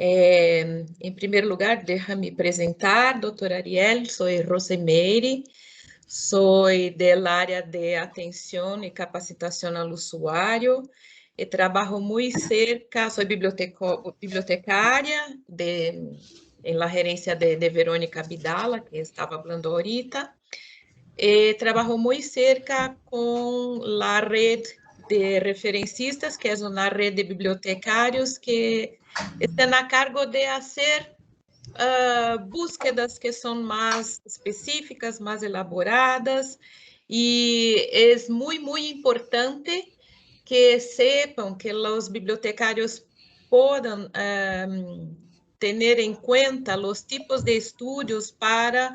Em primeiro lugar, déjame apresentar, doutora Ariel, sou Rosemeire, sou da área de atenção e capacitação ao usuário, e trabalho muito cerca, sou bibliotecária em la gerência de Verônica Vidala, que estava falando ahorita. Trabalho muito cerca com a rede de referencistas, que é uma rede de bibliotecários que estão a cargo de fazer búsquedas que são mais específicas, mais elaboradas, e é muito importante que sepam que os bibliotecários possam ter em conta os tipos de estudos para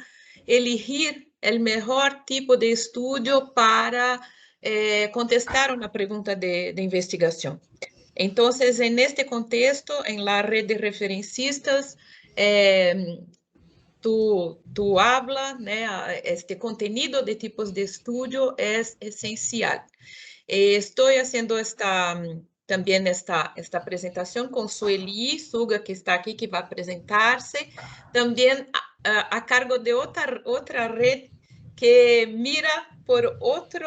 elegir o melhor tipo de estudo para contestar uma pergunta de investigação. Então, neste contexto, em la rede de referencistas, tu habla, né, este contenido de tipos de estudo é essencial. Estou fazendo também esta apresentação com Sueli Suga, que está aqui, que vai apresentar-se, também a cargo de outra rede que mira por outro,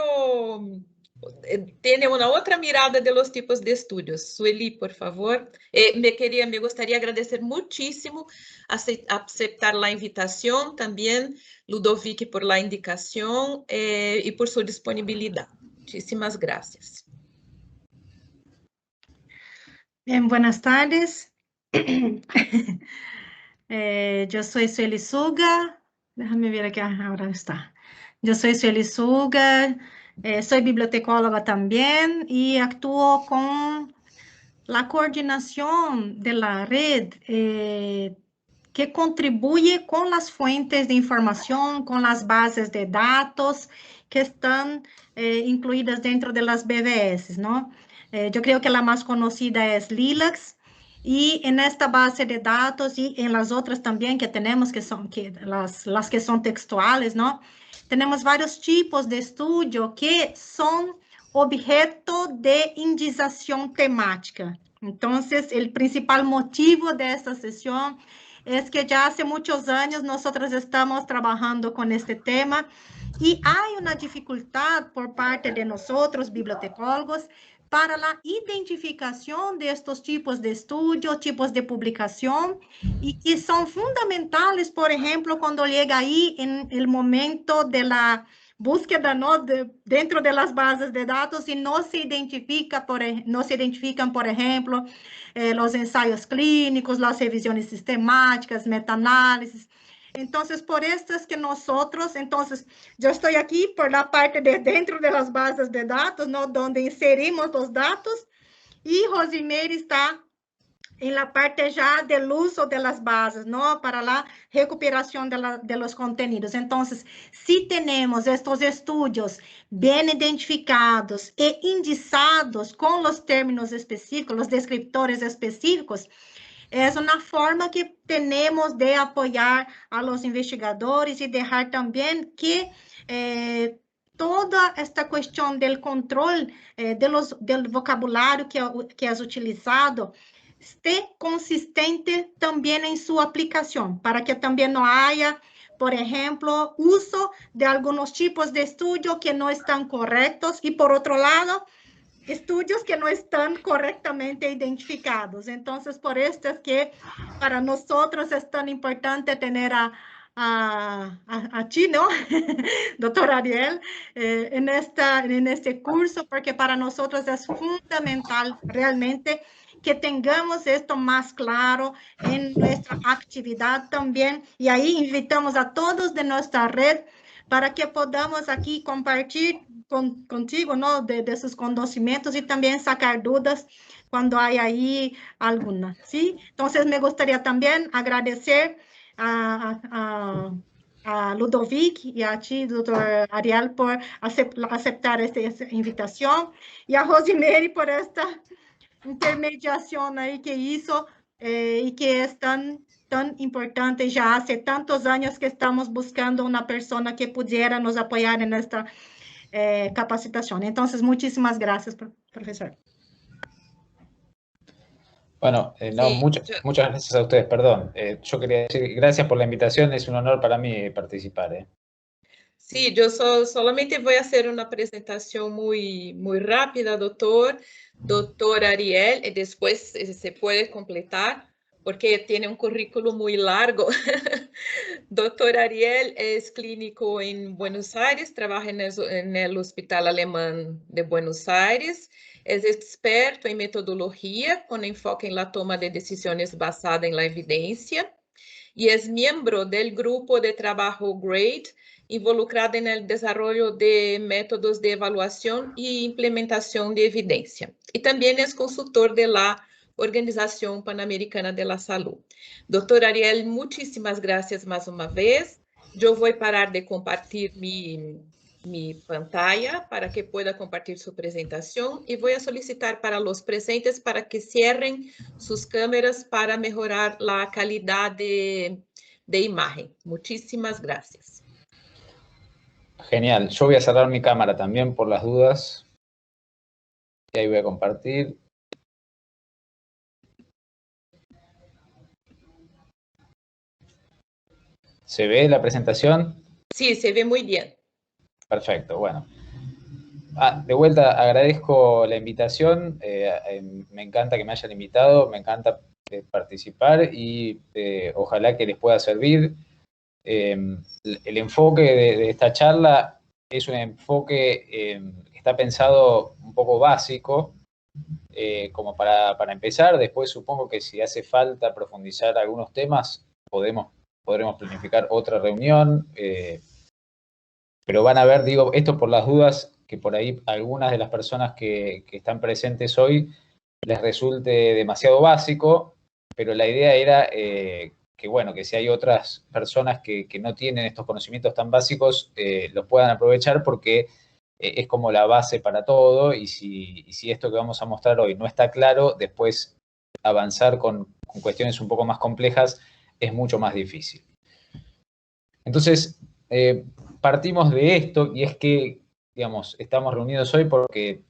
tem uma outra mirada de los tipos de estudos. Sueli, por favor. Me gostaria de agradecer muitíssimo aceptar a invitação, também Ludovic por la indicação e por sua disponibilidade. Muchísimas gracias. Bien, buenas tardes. Yo soy Sueli Suga. Déjame ver aquí, ahora está. Yo soy Sueli Suga, soy bibliotecóloga también y actúo con la coordinación de la red que contribuye con las fuentes de información, con las bases de datos que están incluidas dentro de las BBS, ¿no? Yo creo que la más conocida es Lilacs, y en esta base de datos y en las otras también que tenemos, que son las que son textuales, ¿no? Tenemos varios tipos de estudio que son objeto de indización temática. Entonces, el principal motivo de esta sesión es que ya hace muchos años nosotros estamos trabajando con este tema y hay una dificultad por parte de nosotros, bibliotecólogos, para la identificación de estos tipos de estudio, tipos de publicación, y que son fundamentales, por ejemplo, cuando llega ahí en el momento de la búsqueda, ¿no? Dentro de las bases de datos y no se identifican, por ejemplo, los ensayos clínicos, las revisiones sistemáticas, metaanálisis. Entonces, por esto es que nosotros, yo estoy aquí por la parte de dentro de las bases de datos, ¿no? Donde inserimos los datos, y Rosemeire está en la parte ya del uso de las bases, ¿no? Para la recuperación de los contenidos. Entonces, si tenemos estos estudios bien identificados e indizados con los términos específicos, los descriptores específicos, es una forma que tenemos de apoyar a los investigadores y dejar también que toda esta cuestión del control del vocabulario que es utilizado esté consistente también en su aplicación, para que también no haya, por ejemplo, uso de algunos tipos de estudio que no están correctos, y por otro lado, estudios que no están correctamente identificados. Entonces, por esto es que para nosotros es tan importante tener a ti, ¿no? Doctora Ariel, en este curso, porque para nosotros es fundamental realmente que tengamos esto más claro en nuestra actividad también. Y ahí invitamos a todos de nuestra red para que podamos aquí compartir contigo, ¿no? De sus conocimientos y también sacar dudas cuando hay ahí alguna, ¿sí? Entonces, me gustaría también agradecer a Ludovic y a ti, doctor Ariel, por aceptar esta invitación, y a Rosemeire por esta intermediación ahí que hizo y que es tan importante. Ya hace tantos años que estamos buscando una persona que pudiera nos apoyar en esta capacitación. Entonces, muchísimas gracias, profesor. Bueno, no, Sí, muchas gracias a ustedes, perdón. Yo quería decir gracias por la invitación, es un honor para mí participar. sí, solamente voy a hacer una presentación muy rápida, doctor Ariel, y después se puede completar porque tiene un currículo muy largo. Doctor Ariel es clínico en Buenos Aires, trabaja en el Hospital Alemán de Buenos Aires, es experto en metodología con enfoque en la toma de decisiones basada en la evidencia y es miembro del grupo de trabajo GRADE, involucrado en el desarrollo de métodos de evaluación y implementación de evidencia. Y también es consultor de la Organización Panamericana de la Salud. Doctor Ariel, muchísimas gracias más una vez. Yo voy a parar de compartir mi pantalla para que pueda compartir su presentación y voy a solicitar para los presentes para que cierren sus cámaras para mejorar la calidad de imagen. Muchísimas gracias. Genial, yo voy a cerrar mi cámara también por las dudas. Y ahí voy a compartir. ¿Se ve la presentación? Sí, se ve muy bien. Perfecto, bueno. De vuelta, agradezco la invitación. Me encanta que me hayan invitado, me encanta participar y ojalá que les pueda servir. El enfoque de esta charla es un enfoque que está pensado un poco básico, como para empezar. Después supongo que si hace falta profundizar algunos temas, podremos planificar otra reunión. Pero van a ver, digo, esto por las dudas, que por ahí algunas de las personas que están presentes hoy les resulte demasiado básico, pero la idea era que, bueno, que si hay otras personas que no tienen estos conocimientos tan básicos, los puedan aprovechar porque es como la base para todo y si esto que vamos a mostrar hoy no está claro, después avanzar con cuestiones un poco más complejas es mucho más difícil. Entonces, partimos de esto y es que, digamos, estamos reunidos hoy porque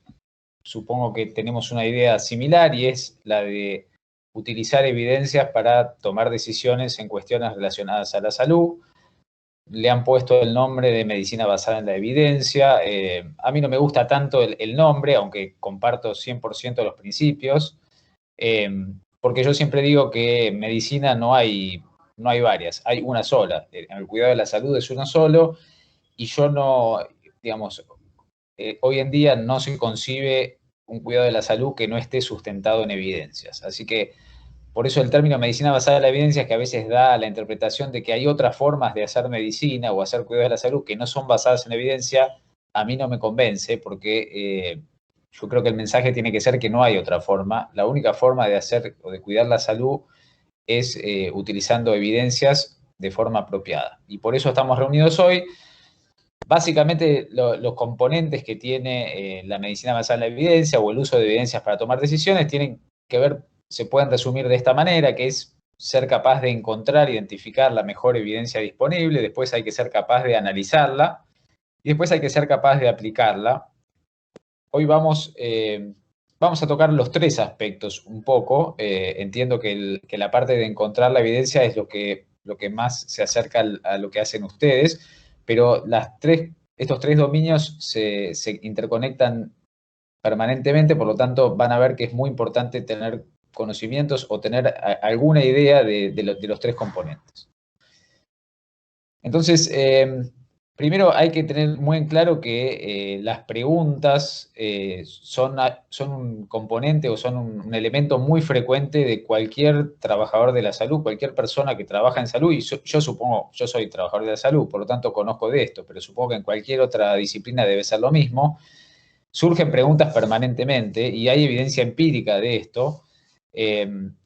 supongo que tenemos una idea similar y es la de utilizar evidencias para tomar decisiones en cuestiones relacionadas a la salud. Le han puesto el nombre de medicina basada en la evidencia. A mí no me gusta tanto el nombre, aunque comparto 100% los principios, porque yo siempre digo que medicina no hay varias, hay una sola. El cuidado de la salud es uno solo y yo no, digamos, hoy en día no se concibe un cuidado de la salud que no esté sustentado en evidencias. Así que por eso el término medicina basada en la evidencia es que a veces da la interpretación de que hay otras formas de hacer medicina o hacer cuidado de la salud que no son basadas en evidencia, a mí no me convence porque yo creo que el mensaje tiene que ser que no hay otra forma. La única forma de hacer o de cuidar la salud es utilizando evidencias de forma apropiada. Y por eso estamos reunidos hoy. Básicamente, los componentes que tiene la medicina basada en la evidencia o el uso de evidencias para tomar decisiones tienen que ver, se pueden resumir de esta manera, que es ser capaz de encontrar, identificar la mejor evidencia disponible, después hay que ser capaz de analizarla y después hay que ser capaz de aplicarla. Hoy vamos a tocar los tres aspectos un poco. Entiendo que la parte de encontrar la evidencia es lo que más se acerca a lo que hacen ustedes, pero estos tres dominios se interconectan permanentemente, por lo tanto van a ver que es muy importante tener conocimientos o tener alguna idea de los tres componentes. Entonces, primero hay que tener muy en claro que las preguntas son un componente o son un elemento muy frecuente de cualquier trabajador de la salud, cualquier persona que trabaja en salud, y yo supongo, yo soy trabajador de la salud, por lo tanto conozco de esto, pero supongo que en cualquier otra disciplina debe ser lo mismo. Surgen preguntas permanentemente y hay evidencia empírica de esto.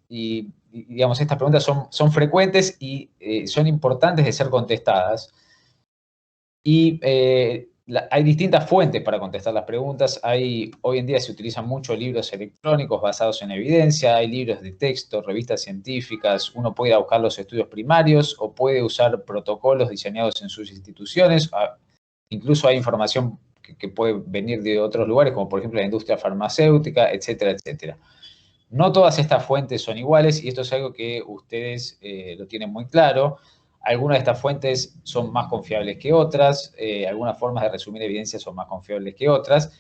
Y digamos, estas preguntas son frecuentes y son importantes de ser contestadas. Y hay distintas fuentes para contestar las preguntas. Hoy en día se utilizan muchos libros electrónicos basados en evidencia, hay libros de texto, revistas científicas, uno puede ir a buscar los estudios primarios o puede usar protocolos diseñados en sus instituciones. Incluso hay información que puede venir de otros lugares, como por ejemplo la industria farmacéutica, etcétera, etcétera. No todas estas fuentes son iguales y esto es algo que ustedes lo tienen muy claro. Algunas de estas fuentes son más confiables que otras, algunas formas de resumir evidencia son más confiables que otras.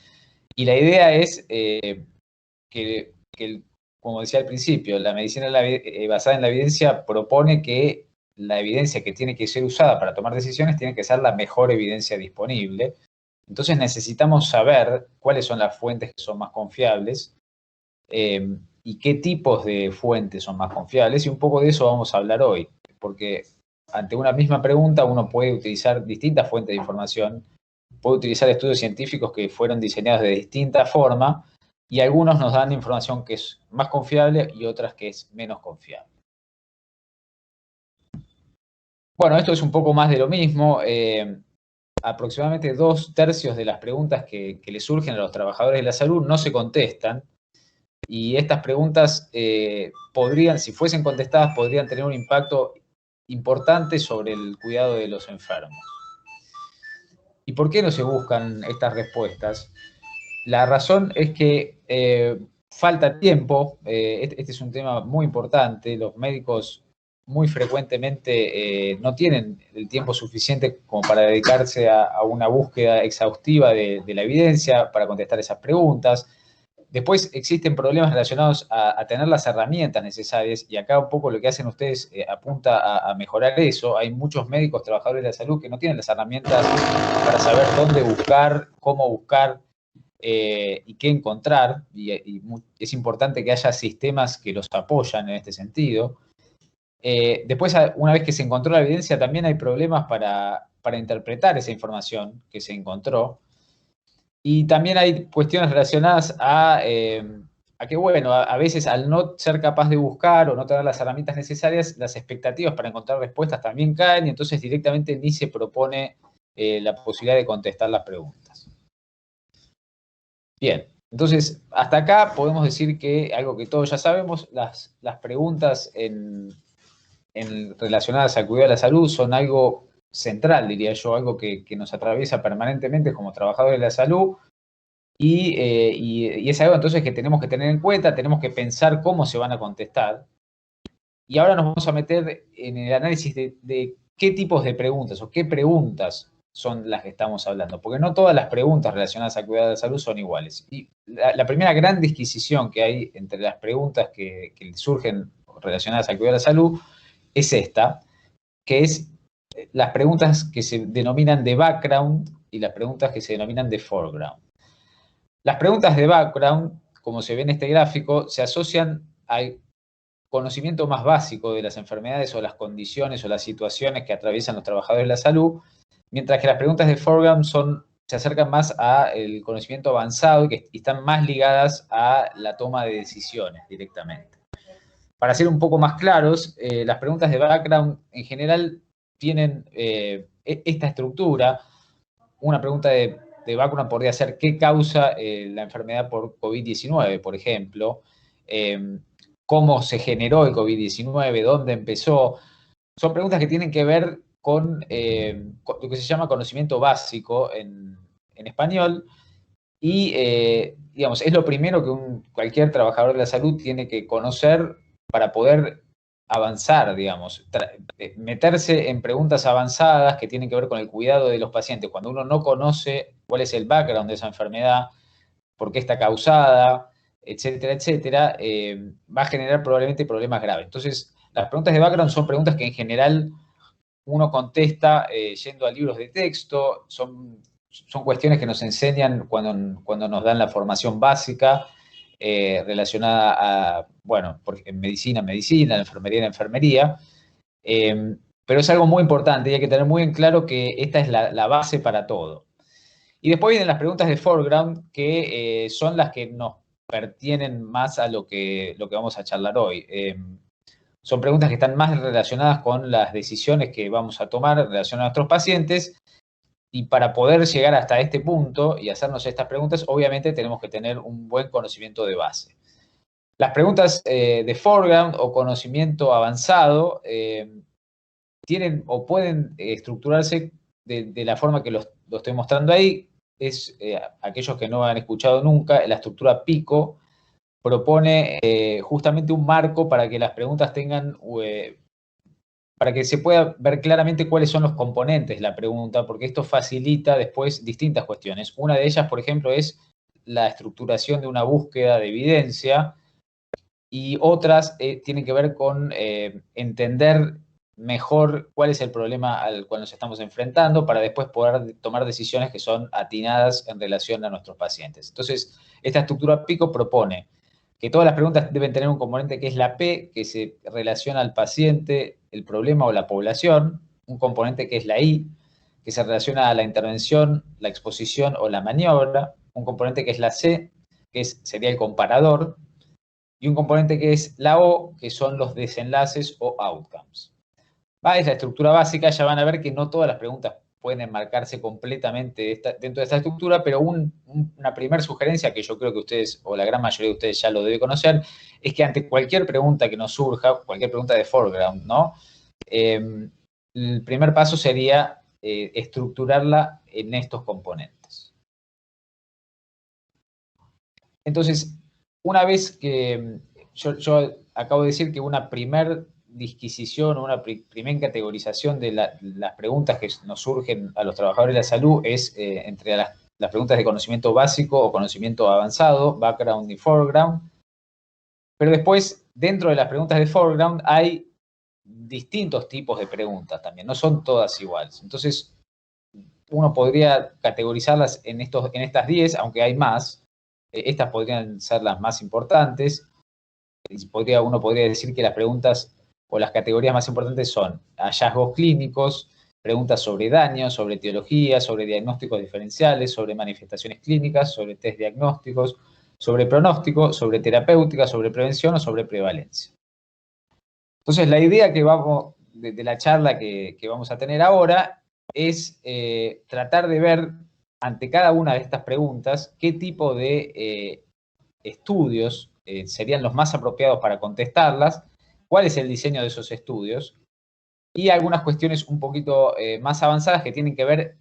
Y la idea es que como decía al principio, la medicina basada en la evidencia propone que la evidencia que tiene que ser usada para tomar decisiones tiene que ser la mejor evidencia disponible. Entonces necesitamos saber cuáles son las fuentes que son más confiables y qué tipos de fuentes son más confiables, y un poco de eso vamos a hablar hoy, porque ante una misma pregunta uno puede utilizar distintas fuentes de información, puede utilizar estudios científicos que fueron diseñados de distinta forma, y algunos nos dan información que es más confiable y otras que es menos confiable. Bueno, esto es un poco más de lo mismo. Aproximadamente 2/3 de las preguntas que le surgen a los trabajadores de la salud no se contestan, y estas preguntas podrían, si fuesen contestadas, podrían tener un impacto importante sobre el cuidado de los enfermos. ¿Y por qué no se buscan estas respuestas? La razón es que falta tiempo. Este es un tema muy importante. Los médicos muy frecuentemente no tienen el tiempo suficiente como para dedicarse a una búsqueda exhaustiva de la evidencia, para contestar esas preguntas. Después existen problemas relacionados a tener las herramientas necesarias, y acá un poco lo que hacen ustedes apunta a mejorar eso. Hay muchos médicos, trabajadores de la salud, que no tienen las herramientas para saber dónde buscar, cómo buscar y qué encontrar, y es importante que haya sistemas que los apoyan en este sentido. Después, una vez que se encontró la evidencia, también hay problemas para interpretar esa información que se encontró. Y también hay cuestiones relacionadas a que, bueno, a veces al no ser capaz de buscar o no tener las herramientas necesarias, las expectativas para encontrar respuestas también caen, y entonces directamente ni se propone la posibilidad de contestar las preguntas. Bien, entonces hasta acá podemos decir que algo que todos ya sabemos, las preguntas relacionadas al cuidado de la salud son algo central, diría yo, algo que nos atraviesa permanentemente como trabajadores de la salud, y es algo entonces que tenemos que tener en cuenta, tenemos que pensar cómo se van a contestar. Y ahora nos vamos a meter en el análisis de qué tipos de preguntas o qué preguntas son las que estamos hablando, porque no todas las preguntas relacionadas al cuidado de la salud son iguales. Y la primera gran disquisición que hay entre las preguntas que surgen relacionadas al cuidado de la salud es esta, que es las preguntas que se denominan de background y las preguntas que se denominan de foreground. Las preguntas de background, como se ve en este gráfico, se asocian al conocimiento más básico de las enfermedades o las condiciones o las situaciones que atraviesan los trabajadores de la salud, mientras que las preguntas de foreground se acercan más al conocimiento avanzado y están más ligadas a la toma de decisiones directamente. Para ser un poco más claros, las preguntas de background en general tienen esta estructura. Una pregunta de background podría ser ¿qué causa la enfermedad por COVID-19, por ejemplo? ¿Cómo se generó el COVID-19? ¿Dónde empezó? Son preguntas que tienen que ver con lo que se llama conocimiento básico en español, y digamos, es lo primero que cualquier trabajador de la salud tiene que conocer para poder avanzar, digamos, meterse en preguntas avanzadas que tienen que ver con el cuidado de los pacientes. Cuando uno no conoce cuál es el background de esa enfermedad, por qué está causada, etcétera, etcétera, va a generar probablemente problemas graves. Entonces, las preguntas de background son preguntas que en general uno contesta yendo a libros de texto, son cuestiones que nos enseñan cuando nos dan la formación básica relacionada a, bueno, en medicina, en enfermería, enfermería. Pero es algo muy importante y hay que tener muy en claro que esta es la base para todo. Y después vienen las preguntas de foreground, que son las que nos pertienen más a lo que vamos a charlar hoy. Son preguntas que están más relacionadas con las decisiones que vamos a tomar en relación a nuestros pacientes, y para poder llegar hasta este punto y hacernos estas preguntas, obviamente tenemos que tener un buen conocimiento de base. Las preguntas de foreground o conocimiento avanzado tienen o pueden estructurarse de la forma que lo estoy mostrando ahí. Es aquellos que no han escuchado nunca la estructura PICO, propone justamente un marco para que las preguntas tengan, para que se pueda ver claramente cuáles son los componentes de la pregunta, porque esto facilita después distintas cuestiones. Una de ellas, por ejemplo, es la estructuración de una búsqueda de evidencia, y otras tienen que ver con entender mejor cuál es el problema al cual nos estamos enfrentando para después poder tomar decisiones que son atinadas en relación a nuestros pacientes. Entonces, esta estructura PICO propone que todas las preguntas deben tener un componente que es la P, que se relaciona al paciente, el problema o la población, un componente que es la I, que se relaciona a la intervención, la exposición o la maniobra, un componente que es la C, que sería el comparador, y un componente que es la O, que son los desenlaces o outcomes. Es la estructura básica, ya van a ver que no todas las preguntas pueden enmarcarse completamente dentro de esta estructura, pero una primera sugerencia que yo creo que ustedes, o la gran mayoría de ustedes ya lo deben conocer, es que ante cualquier pregunta que nos surja, cualquier pregunta de foreground, ¿no? El primer paso sería estructurarla en estos componentes. Entonces, una vez que yo acabo de decir que una primer disquisición o una primera categorización de las preguntas que nos surgen a los trabajadores de la salud es entre las preguntas de conocimiento básico o conocimiento avanzado, background y foreground. Pero después, dentro de las preguntas de foreground, hay distintos tipos de preguntas también, no son todas iguales. Entonces, uno podría categorizarlas en estas 10, aunque hay más. Estas podrían ser las más importantes. Uno podría decir que las preguntas o las categorías más importantes son hallazgos clínicos, preguntas sobre daños, sobre etiología, sobre diagnósticos diferenciales, sobre manifestaciones clínicas, sobre test diagnósticos, sobre pronóstico, sobre terapéutica, sobre prevención o sobre prevalencia. Entonces, la idea que de la charla que vamos a tener ahora es tratar de ver ante cada una de estas preguntas qué tipo de estudios serían los más apropiados para contestarlas, cuál es el diseño de esos estudios, y algunas cuestiones un poquito más avanzadas que tienen que ver,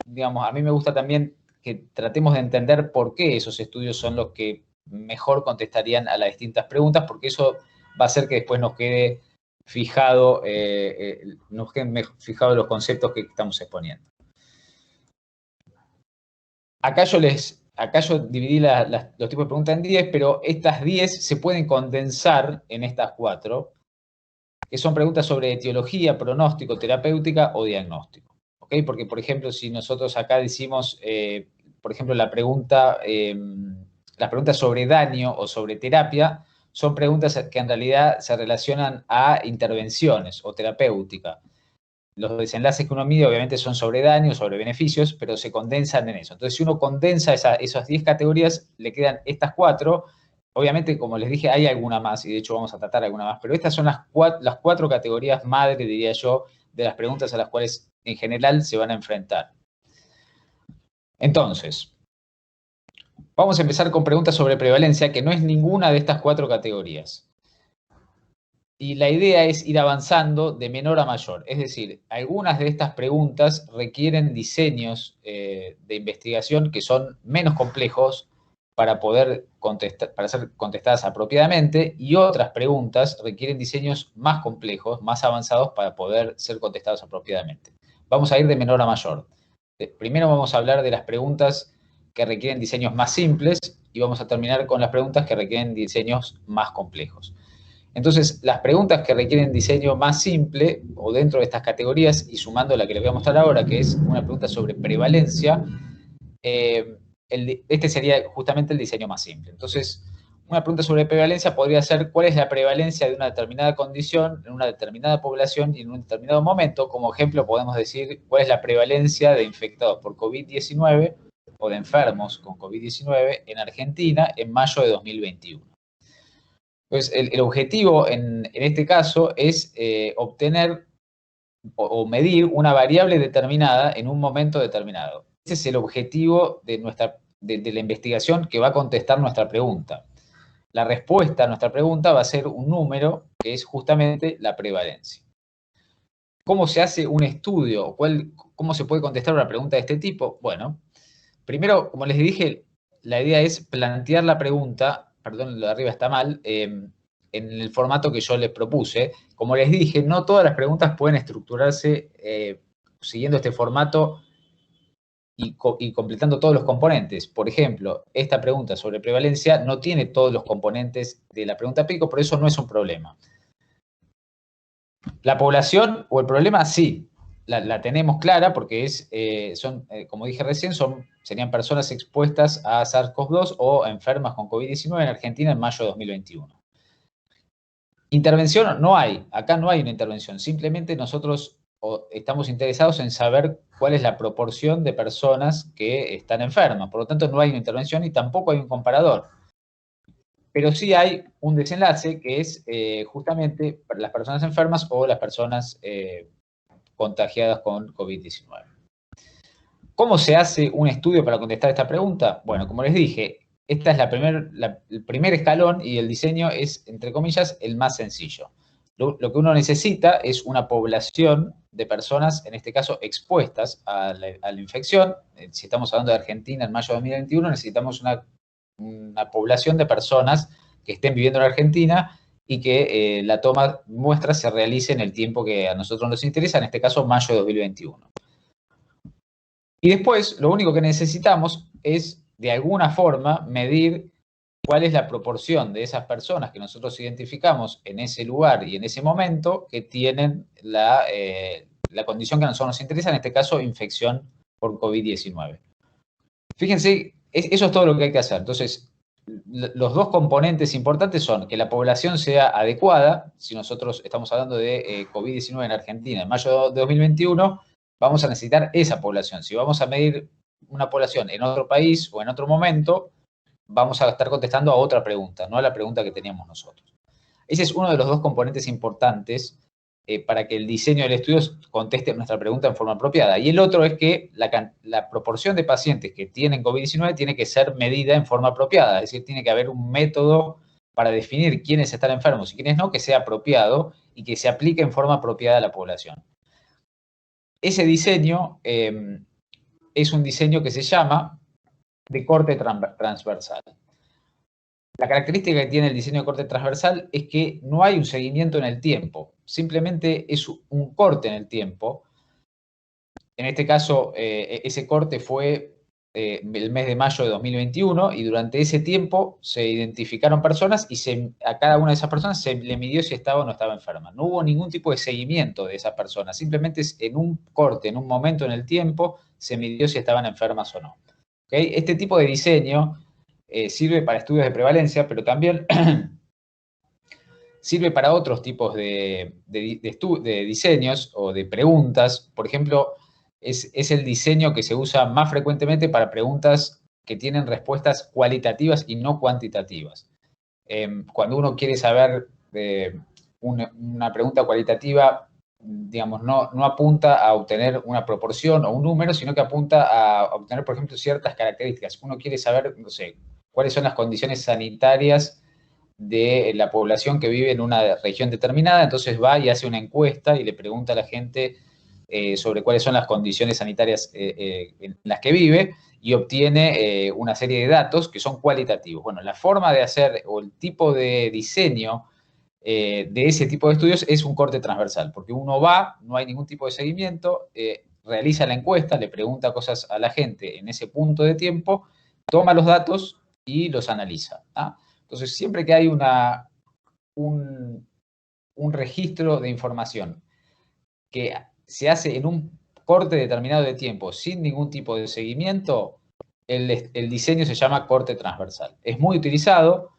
digamos, a mí me gusta también que tratemos de entender por qué esos estudios son los que mejor contestarían a las distintas preguntas, porque eso va a hacer que después nos quede fijado, los conceptos que estamos exponiendo. Acá yo dividí los tipos de preguntas en 10, pero estas 10 se pueden condensar en estas 4, que son preguntas sobre etiología, pronóstico, terapéutica o diagnóstico. ¿Okay? Porque, por ejemplo, si nosotros acá decimos, por ejemplo, las preguntas sobre daño o sobre terapia, son preguntas que en realidad se relacionan a intervenciones o terapéutica. Los desenlaces que uno mide obviamente son sobre daños, sobre beneficios, pero se condensan en eso. Entonces, si uno condensa esas 10 categorías, le quedan estas 4. Obviamente, como les dije, hay alguna más, y de hecho vamos a tratar alguna más, pero estas son las 4 categorías madre, diría yo, de las preguntas a las cuales en general se van a enfrentar. Entonces, vamos a empezar con preguntas sobre prevalencia, que no es ninguna de estas 4 categorías. Y la idea es ir avanzando de menor a mayor. Es decir, algunas de estas preguntas requieren diseños de investigación que son menos complejos para poder para ser contestadas apropiadamente, y otras preguntas requieren diseños más complejos, más avanzados para poder ser contestados apropiadamente. Vamos a ir de menor a mayor. Primero vamos a hablar de las preguntas que requieren diseños más simples y vamos a terminar con las preguntas que requieren diseños más complejos. Entonces, las preguntas que requieren diseño más simple, o dentro de estas categorías, y sumando la que les voy a mostrar ahora, que es una pregunta sobre prevalencia, este sería justamente el diseño más simple. Entonces, una pregunta sobre prevalencia podría ser cuál es la prevalencia de una determinada condición en una determinada población y en un determinado momento. Como ejemplo, podemos decir cuál es la prevalencia de infectados por COVID-19 o de enfermos con COVID-19 en Argentina en mayo de 2021. Entonces, el objetivo en este caso es obtener o medir una variable determinada en un momento determinado. Ese es el objetivo de la investigación que va a contestar nuestra pregunta. La respuesta a nuestra pregunta va a ser un número que es justamente la prevalencia. ¿Cómo se hace un estudio? ¿Cómo se puede contestar una pregunta de este tipo? Bueno, primero, como les dije, la idea es plantear la pregunta perdón, lo de arriba está mal, en el formato que yo les propuse. Como les dije, no todas las preguntas pueden estructurarse siguiendo este formato y completando todos los componentes. Por ejemplo, esta pregunta sobre prevalencia no tiene todos los componentes de la pregunta pico, pero eso no es un problema. La población o el problema sí, la tenemos clara porque como dije recién, serían personas expuestas a SARS-CoV-2 o enfermas con COVID-19 en Argentina en mayo de 2021. Intervención no hay, acá no hay una intervención, simplemente nosotros estamos interesados en saber cuál es la proporción de personas que están enfermas. Por lo tanto, no hay una intervención y tampoco hay un comparador. Pero sí hay un desenlace que es justamente para las personas enfermas o las personas contagiadas con COVID-19. ¿Cómo se hace un estudio para contestar esta pregunta? Bueno, como les dije, esta es el primer escalón y el diseño es, entre comillas, el más sencillo. Lo que uno necesita es una población de personas, en este caso, expuestas a la infección. Si estamos hablando de Argentina en mayo de 2021, necesitamos una población de personas que estén viviendo en Argentina y que la toma muestra se realice en el tiempo que a nosotros nos interesa, en este caso, mayo de 2021. Y después, lo único que necesitamos es, de alguna forma, medir cuál es la proporción de esas personas que nosotros identificamos en ese lugar y en ese momento que tienen la condición que a nosotros nos interesa, en este caso, infección por COVID-19. Fíjense, eso es todo lo que hay que hacer. Entonces, los dos componentes importantes son que la población sea adecuada. Si nosotros estamos hablando de COVID-19 en Argentina en mayo de 2021, vamos a necesitar esa población. Si vamos a medir una población en otro país o en otro momento, vamos a estar contestando a otra pregunta, no a la pregunta que teníamos nosotros. Ese es uno de los dos componentes importantes para que el diseño del estudio conteste nuestra pregunta en forma apropiada. Y el otro es que la proporción de pacientes que tienen COVID-19 tiene que ser medida en forma apropiada, es decir, tiene que haber un método para definir quiénes están enfermos y quiénes no, que sea apropiado y que se aplique en forma apropiada a la población. Ese diseño es un diseño que se llama de corte transversal. La característica que tiene el diseño de corte transversal es que no hay un seguimiento en el tiempo, simplemente es un corte en el tiempo. En este caso, ese corte fue el mes de mayo de 2021 y durante ese tiempo se identificaron personas y a cada una de esas personas se le midió si estaba o no estaba enferma. No hubo ningún tipo de seguimiento de esas personas, simplemente en un corte, en un momento en el tiempo, se midió si estaban enfermas o no. ¿Okay? Este tipo de diseño sirve para estudios de prevalencia, pero también sirve para otros tipos de diseños o de preguntas. Por ejemplo, es el diseño que se usa más frecuentemente para preguntas que tienen respuestas cualitativas y no cuantitativas. Cuando uno quiere saber una pregunta cualitativa, digamos, no apunta a obtener una proporción o un número, sino que apunta a obtener, por ejemplo, ciertas características. Uno quiere saber, no sé, cuáles son las condiciones sanitarias de la población que vive en una región determinada, entonces va y hace una encuesta y le pregunta a la gente sobre cuáles son las condiciones sanitarias en las que vive y obtiene una serie de datos que son cualitativos. Bueno, la forma de hacer o el tipo de diseño de ese tipo de estudios es un corte transversal, porque uno va, no hay ningún tipo de seguimiento, realiza la encuesta, le pregunta cosas a la gente en ese punto de tiempo, toma los datos y los analiza. ¿Ah? Entonces, siempre que hay un registro de información que se hace en un corte determinado de tiempo sin ningún tipo de seguimiento, el diseño se llama corte transversal. Es muy utilizado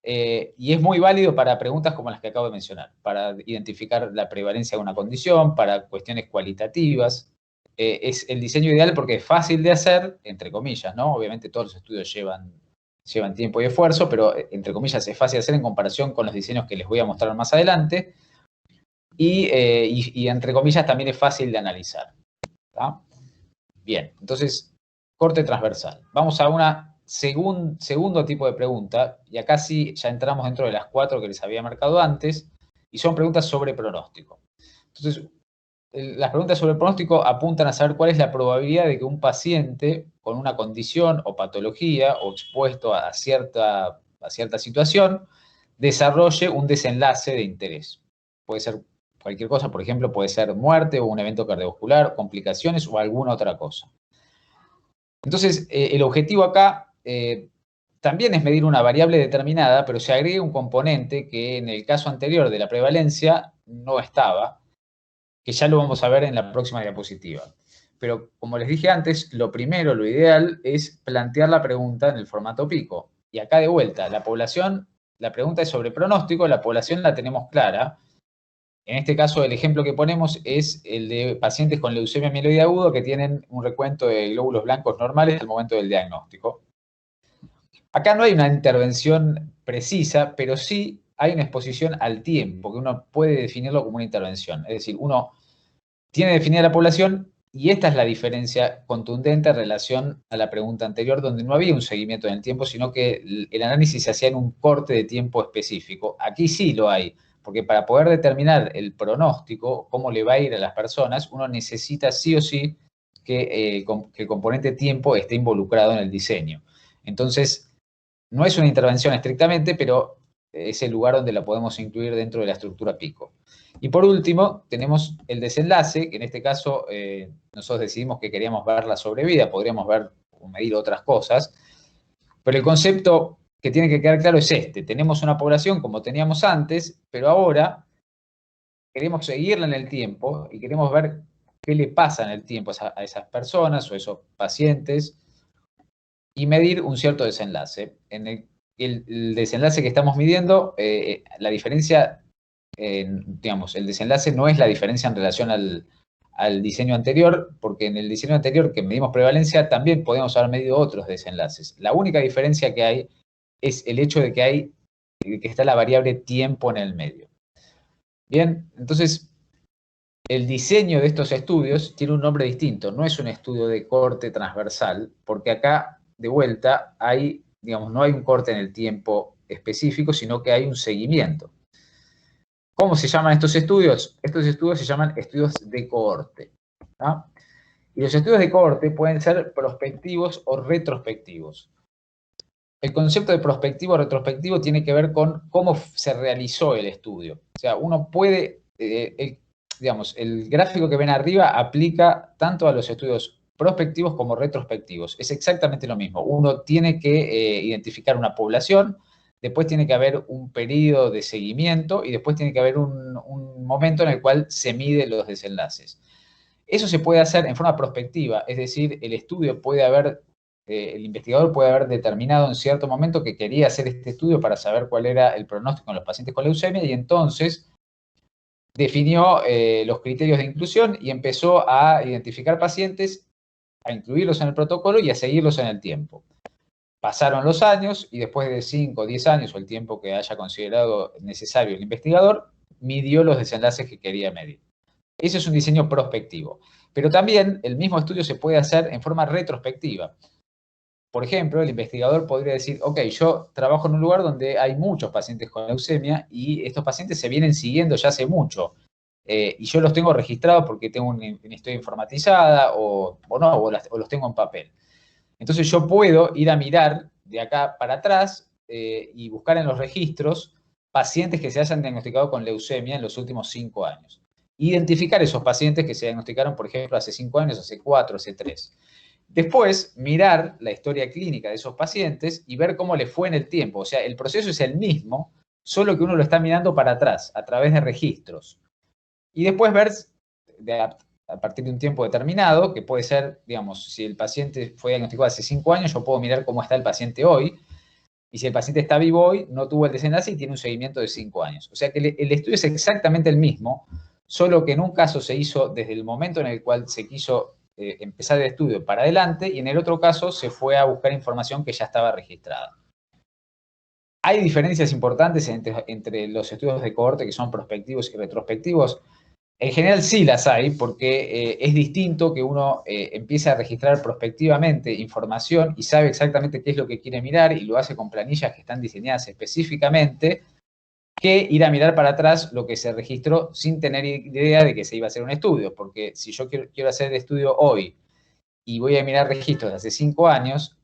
y es muy válido para preguntas como las que acabo de mencionar, para identificar la prevalencia de una condición, para cuestiones cualitativas. Es el diseño ideal porque es fácil de hacer, entre comillas, ¿no? Obviamente todos los estudios llevan tiempo y esfuerzo, pero entre comillas es fácil de hacer en comparación con los diseños que les voy a mostrar más adelante. Y entre comillas también es fácil de analizar. ¿Tá? Bien, entonces, corte transversal. Vamos a una segundo tipo de pregunta, y acá sí ya entramos dentro de las 4 que les había marcado antes, y son preguntas sobre pronóstico. Entonces, las preguntas sobre pronóstico apuntan a saber cuál es la probabilidad de que un paciente con una condición o patología o expuesto a cierta a cierta situación, desarrolle un desenlace de interés. Puede ser cualquier cosa, por ejemplo, puede ser muerte o un evento cardiovascular, complicaciones o alguna otra cosa. Entonces, el objetivo acá también es medir una variable determinada, pero se agrega un componente que en el caso anterior de la prevalencia no estaba, que ya lo vamos a ver en la próxima diapositiva. Pero como les dije antes, lo primero, lo ideal, es plantear la pregunta en el formato pico. Y acá de vuelta, la población, la pregunta es sobre pronóstico, la población la tenemos clara. En este caso, el ejemplo que ponemos es el de pacientes con leucemia mieloide agudo que tienen un recuento de glóbulos blancos normales al momento del diagnóstico. Acá no hay una intervención precisa, pero sí hay una exposición al tiempo, que uno puede definirlo como una intervención. Es decir, uno tiene definida la población y esta es la diferencia contundente en relación a la pregunta anterior, donde no había un seguimiento en el tiempo, sino que el análisis se hacía en un corte de tiempo específico. Aquí sí lo hay, porque para poder determinar el pronóstico, cómo le va a ir a las personas, uno necesita sí o sí que el componente tiempo esté involucrado en el diseño. Entonces, no es una intervención estrictamente, pero es el lugar donde la podemos incluir dentro de la estructura pico. Y por último, tenemos el desenlace, que en este caso nosotros decidimos que queríamos ver la sobrevida, podríamos ver o medir otras cosas, pero el concepto que tiene que quedar claro es este. Tenemos una población como teníamos antes, pero ahora queremos seguirla en el tiempo y queremos ver qué le pasa en el tiempo a esas personas o a esos pacientes, y medir un cierto desenlace. En el desenlace que estamos midiendo, la diferencia, digamos, el desenlace no es la diferencia en relación al diseño anterior, porque en el diseño anterior que medimos prevalencia también podemos haber medido otros desenlaces. La única diferencia que hay es el hecho de que está la variable tiempo en el medio. Bien, entonces el diseño de estos estudios tiene un nombre distinto, no es un estudio de corte transversal, porque acá de vuelta, digamos, no hay un corte en el tiempo específico, sino que hay un seguimiento. ¿Cómo se llaman estos estudios? Estos estudios se llaman estudios de cohorte, ¿no? Y los estudios de cohorte pueden ser prospectivos o retrospectivos. El concepto de prospectivo o retrospectivo tiene que ver con cómo se realizó el estudio. O sea, uno puede, digamos, el gráfico que ven arriba aplica tanto a los estudios prospectivos como retrospectivos. Es exactamente lo mismo. Uno tiene que identificar una población, después tiene que haber un periodo de seguimiento y después tiene que haber un momento en el cual se miden los desenlaces. Eso se puede hacer en forma prospectiva, es decir, el estudio puede haber, el investigador puede haber determinado en cierto momento que quería hacer este estudio para saber cuál era el pronóstico en los pacientes con leucemia y entonces definió los criterios de inclusión y empezó a identificar pacientes, a incluirlos en el protocolo y a seguirlos en el tiempo. Pasaron los años y después de 5 o 10 años, o el tiempo que haya considerado necesario el investigador, midió los desenlaces que quería medir. Ese es un diseño prospectivo. Pero también el mismo estudio se puede hacer en forma retrospectiva. Por ejemplo, el investigador podría decir, ok, yo trabajo en un lugar donde hay muchos pacientes con leucemia y estos pacientes se vienen siguiendo ya hace mucho. Y yo los tengo registrados porque tengo una historia informatizada o los tengo en papel. Entonces yo puedo ir a mirar de acá para atrás y buscar en los registros pacientes que se hayan diagnosticado con leucemia en los últimos 5 años. Identificar esos pacientes que se diagnosticaron, por ejemplo, hace 5 años, hace 4, hace 3. Después, mirar la historia clínica de esos pacientes y ver cómo le fue en el tiempo. O sea, el proceso es el mismo, solo que uno lo está mirando para atrás, a través de registros. Y después ver, a partir de un tiempo determinado, que puede ser, digamos, si el paciente fue diagnosticado hace 5 años, yo puedo mirar cómo está el paciente hoy. Y si el paciente está vivo hoy, no tuvo el desenlace y tiene un seguimiento de 5 años. O sea que el estudio es exactamente el mismo, solo que en un caso se hizo desde el momento en el cual se quiso empezar el estudio para adelante y en el otro caso se fue a buscar información que ya estaba registrada. ¿Hay diferencias importantes entre los estudios de cohorte que son prospectivos y retrospectivos? En general sí las hay, porque es distinto que uno empiece a registrar prospectivamente información y sabe exactamente qué es lo que quiere mirar y lo hace con planillas que están diseñadas específicamente, que ir a mirar para atrás lo que se registró sin tener idea de que se iba a hacer un estudio. Porque si yo quiero hacer el estudio hoy y voy a mirar registros de hace 5 años,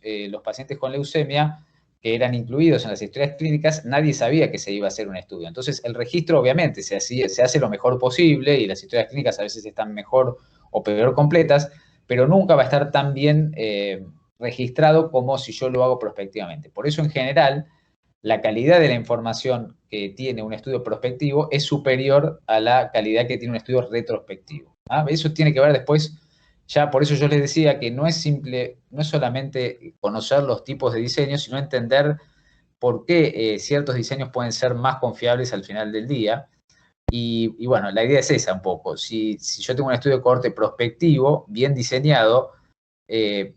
los pacientes con leucemia que eran incluidos en las historias clínicas, nadie sabía que se iba a hacer un estudio. Entonces, el registro obviamente se hace lo mejor posible y las historias clínicas a veces están mejor o peor completas, pero nunca va a estar tan bien registrado como si yo lo hago prospectivamente. Por eso, en general, la calidad de la información que tiene un estudio prospectivo es superior a la calidad que tiene un estudio retrospectivo. ¿Ah? Eso tiene que ver después, ya por eso yo les decía que no es solamente conocer los tipos de diseño, sino entender por qué ciertos diseños pueden ser más confiables al final del día. Y bueno, la idea es esa un poco. Si yo tengo un estudio de cohorte prospectivo, bien diseñado,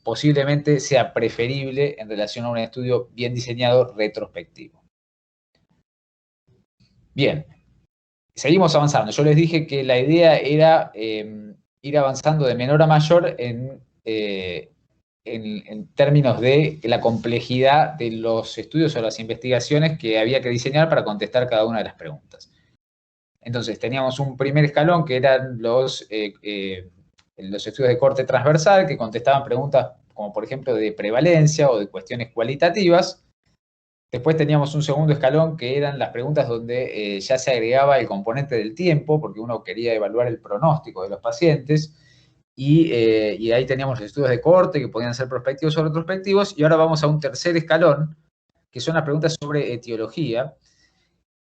posiblemente sea preferible en relación a un estudio bien diseñado retrospectivo. Bien, seguimos avanzando. Yo les dije que la idea era ir avanzando de menor a mayor en términos de la complejidad de los estudios o las investigaciones que había que diseñar para contestar cada una de las preguntas. Entonces, teníamos un primer escalón que eran los estudios de corte transversal que contestaban preguntas como, por ejemplo, de prevalencia o de cuestiones cualitativas. Después teníamos un segundo escalón que eran las preguntas donde ya se agregaba el componente del tiempo, porque uno quería evaluar el pronóstico de los pacientes. Y ahí teníamos los estudios de cohorte que podían ser prospectivos o retrospectivos. Y ahora vamos a un tercer escalón, que son las preguntas sobre etiología.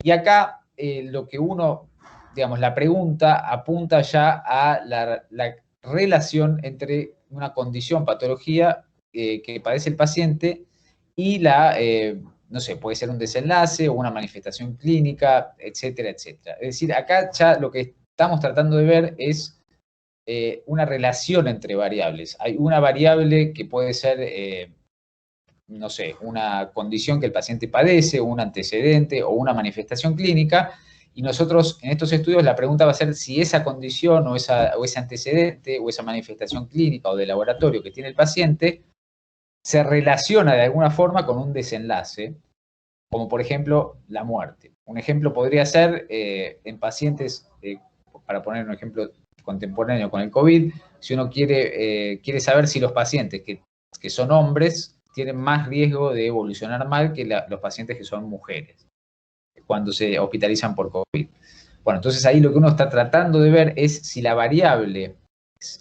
Y acá lo que uno, digamos, la pregunta apunta ya a la relación entre una condición, patología que padece el paciente y no sé, puede ser un desenlace o una manifestación clínica, etcétera, etcétera. Es decir, acá ya lo que estamos tratando de ver es una relación entre variables. Hay una variable que puede ser, no sé, una condición que el paciente padece, un antecedente o una manifestación clínica, y nosotros en estos estudios la pregunta va a ser si esa condición o ese antecedente o esa manifestación clínica o de laboratorio que tiene el paciente se relaciona de alguna forma con un desenlace, como por ejemplo la muerte. Un ejemplo podría ser en pacientes, para poner un ejemplo contemporáneo con el COVID, si uno quiere saber si los pacientes que son hombres tienen más riesgo de evolucionar mal que los pacientes que son mujeres cuando se hospitalizan por COVID. Bueno, entonces ahí lo que uno está tratando de ver es si la variable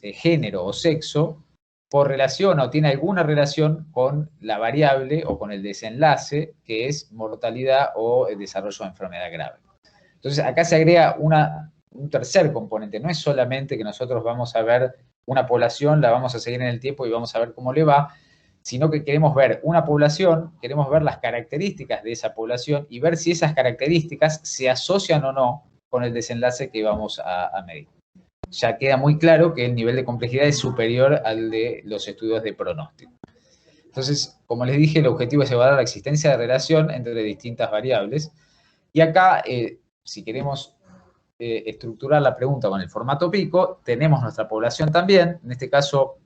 género o sexo correlaciona o tiene alguna relación con la variable o con el desenlace que es mortalidad o el desarrollo de enfermedad grave. Entonces acá se agrega un tercer componente. No es solamente que nosotros vamos a ver una población, la vamos a seguir en el tiempo y vamos a ver cómo le va, sino que queremos ver una población, queremos ver las características de esa población y ver si esas características se asocian o no con el desenlace que vamos a medir. Ya queda muy claro que el nivel de complejidad es superior al de los estudios de pronóstico. Entonces, como les dije, el objetivo es evaluar la existencia de relación entre distintas variables. Y acá, si queremos estructurar la pregunta con el formato pico, tenemos nuestra población también. En este caso,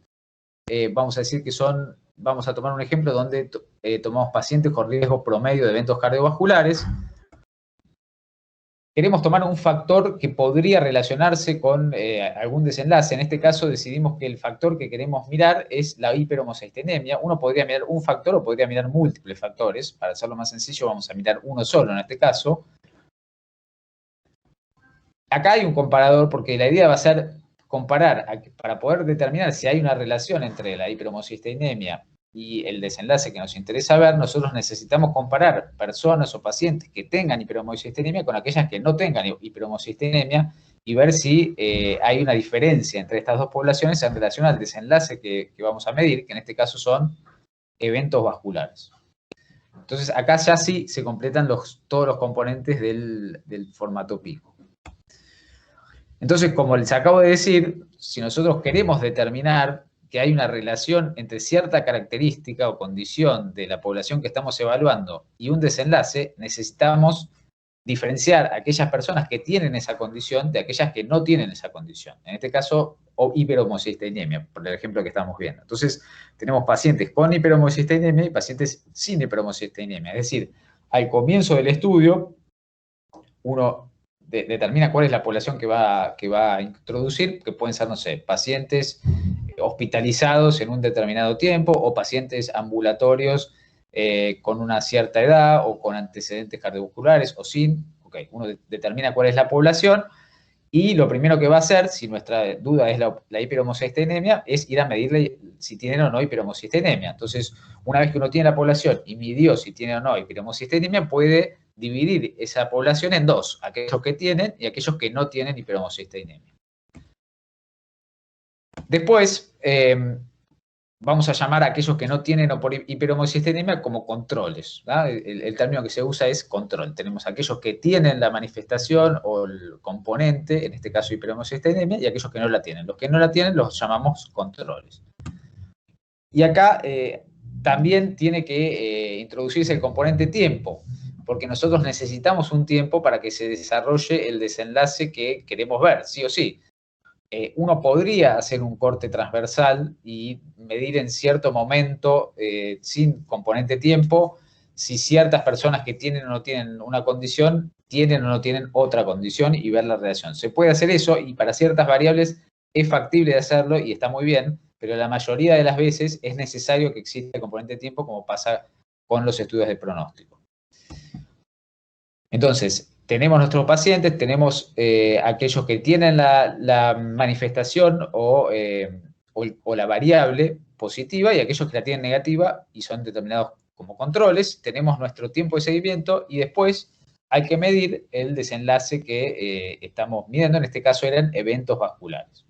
vamos a decir que vamos a tomar un ejemplo donde tomamos pacientes con riesgo promedio de eventos cardiovasculares. Queremos tomar un factor que podría relacionarse con algún desenlace. En este caso decidimos que el factor que queremos mirar es la hiperhomocisteinemia. Uno podría mirar un factor o podría mirar múltiples factores. Para hacerlo más sencillo vamos a mirar uno solo en este caso. Acá hay un comparador porque la idea va a ser comparar para poder determinar si hay una relación entre la hiperhomocisteinemia y el desenlace que nos interesa ver. Nosotros necesitamos comparar personas o pacientes que tengan hiperhomocisteinemia con aquellas que no tengan hiperhomocisteinemia y ver si hay una diferencia entre estas dos poblaciones en relación al desenlace que vamos a medir, que en este caso son eventos vasculares. Entonces acá ya sí se completan todos los componentes del formato pico. Entonces, como les acabo de decir, si nosotros queremos determinar que hay una relación entre cierta característica o condición de la población que estamos evaluando y un desenlace, necesitamos diferenciar a aquellas personas que tienen esa condición de aquellas que no tienen esa condición. En este caso, hiperhomocisteinemia, por el ejemplo que estamos viendo. Entonces, tenemos pacientes con hiperhomocisteinemia y pacientes sin hiperhomocisteinemia. Es decir, al comienzo del estudio, uno determina cuál es la población que va a introducir, que pueden ser, no sé, pacientes hospitalizados en un determinado tiempo o pacientes ambulatorios con una cierta edad o con antecedentes cardiovasculares o sin. Okay, uno determina cuál es la población y lo primero que va a hacer, si nuestra duda es la hiperhomocisteinemia, es ir a medirle si tienen o no hiperhomocisteinemia. Entonces, una vez que uno tiene la población y midió si tiene o no hiperhomocisteinemia, puede dividir esa población en dos, aquellos que tienen y aquellos que no tienen hiperhomocisteinemia. Después, vamos a llamar a aquellos que no tienen hiperhomocisteinemia como controles, ¿no? El término que se usa es control. Tenemos aquellos que tienen la manifestación o el componente, en este caso hiperhomocisteinemia, y aquellos que no la tienen. Los que no la tienen los llamamos controles. Y acá también tiene que introducirse el componente tiempo, porque nosotros necesitamos un tiempo para que se desarrolle el desenlace que queremos ver, sí o sí. Uno podría hacer un corte transversal y medir en cierto momento, sin componente tiempo, si ciertas personas que tienen o no tienen una condición, tienen o no tienen otra condición y ver la relación. Se puede hacer eso y para ciertas variables es factible de hacerlo y está muy bien, pero la mayoría de las veces es necesario que exista el componente tiempo, como pasa con los estudios de pronóstico. Entonces, tenemos nuestros pacientes, tenemos aquellos que tienen la manifestación o la variable positiva y aquellos que la tienen negativa y son determinados como controles. Tenemos nuestro tiempo de seguimiento y después hay que medir el desenlace que estamos midiendo. En este caso eran eventos vasculares.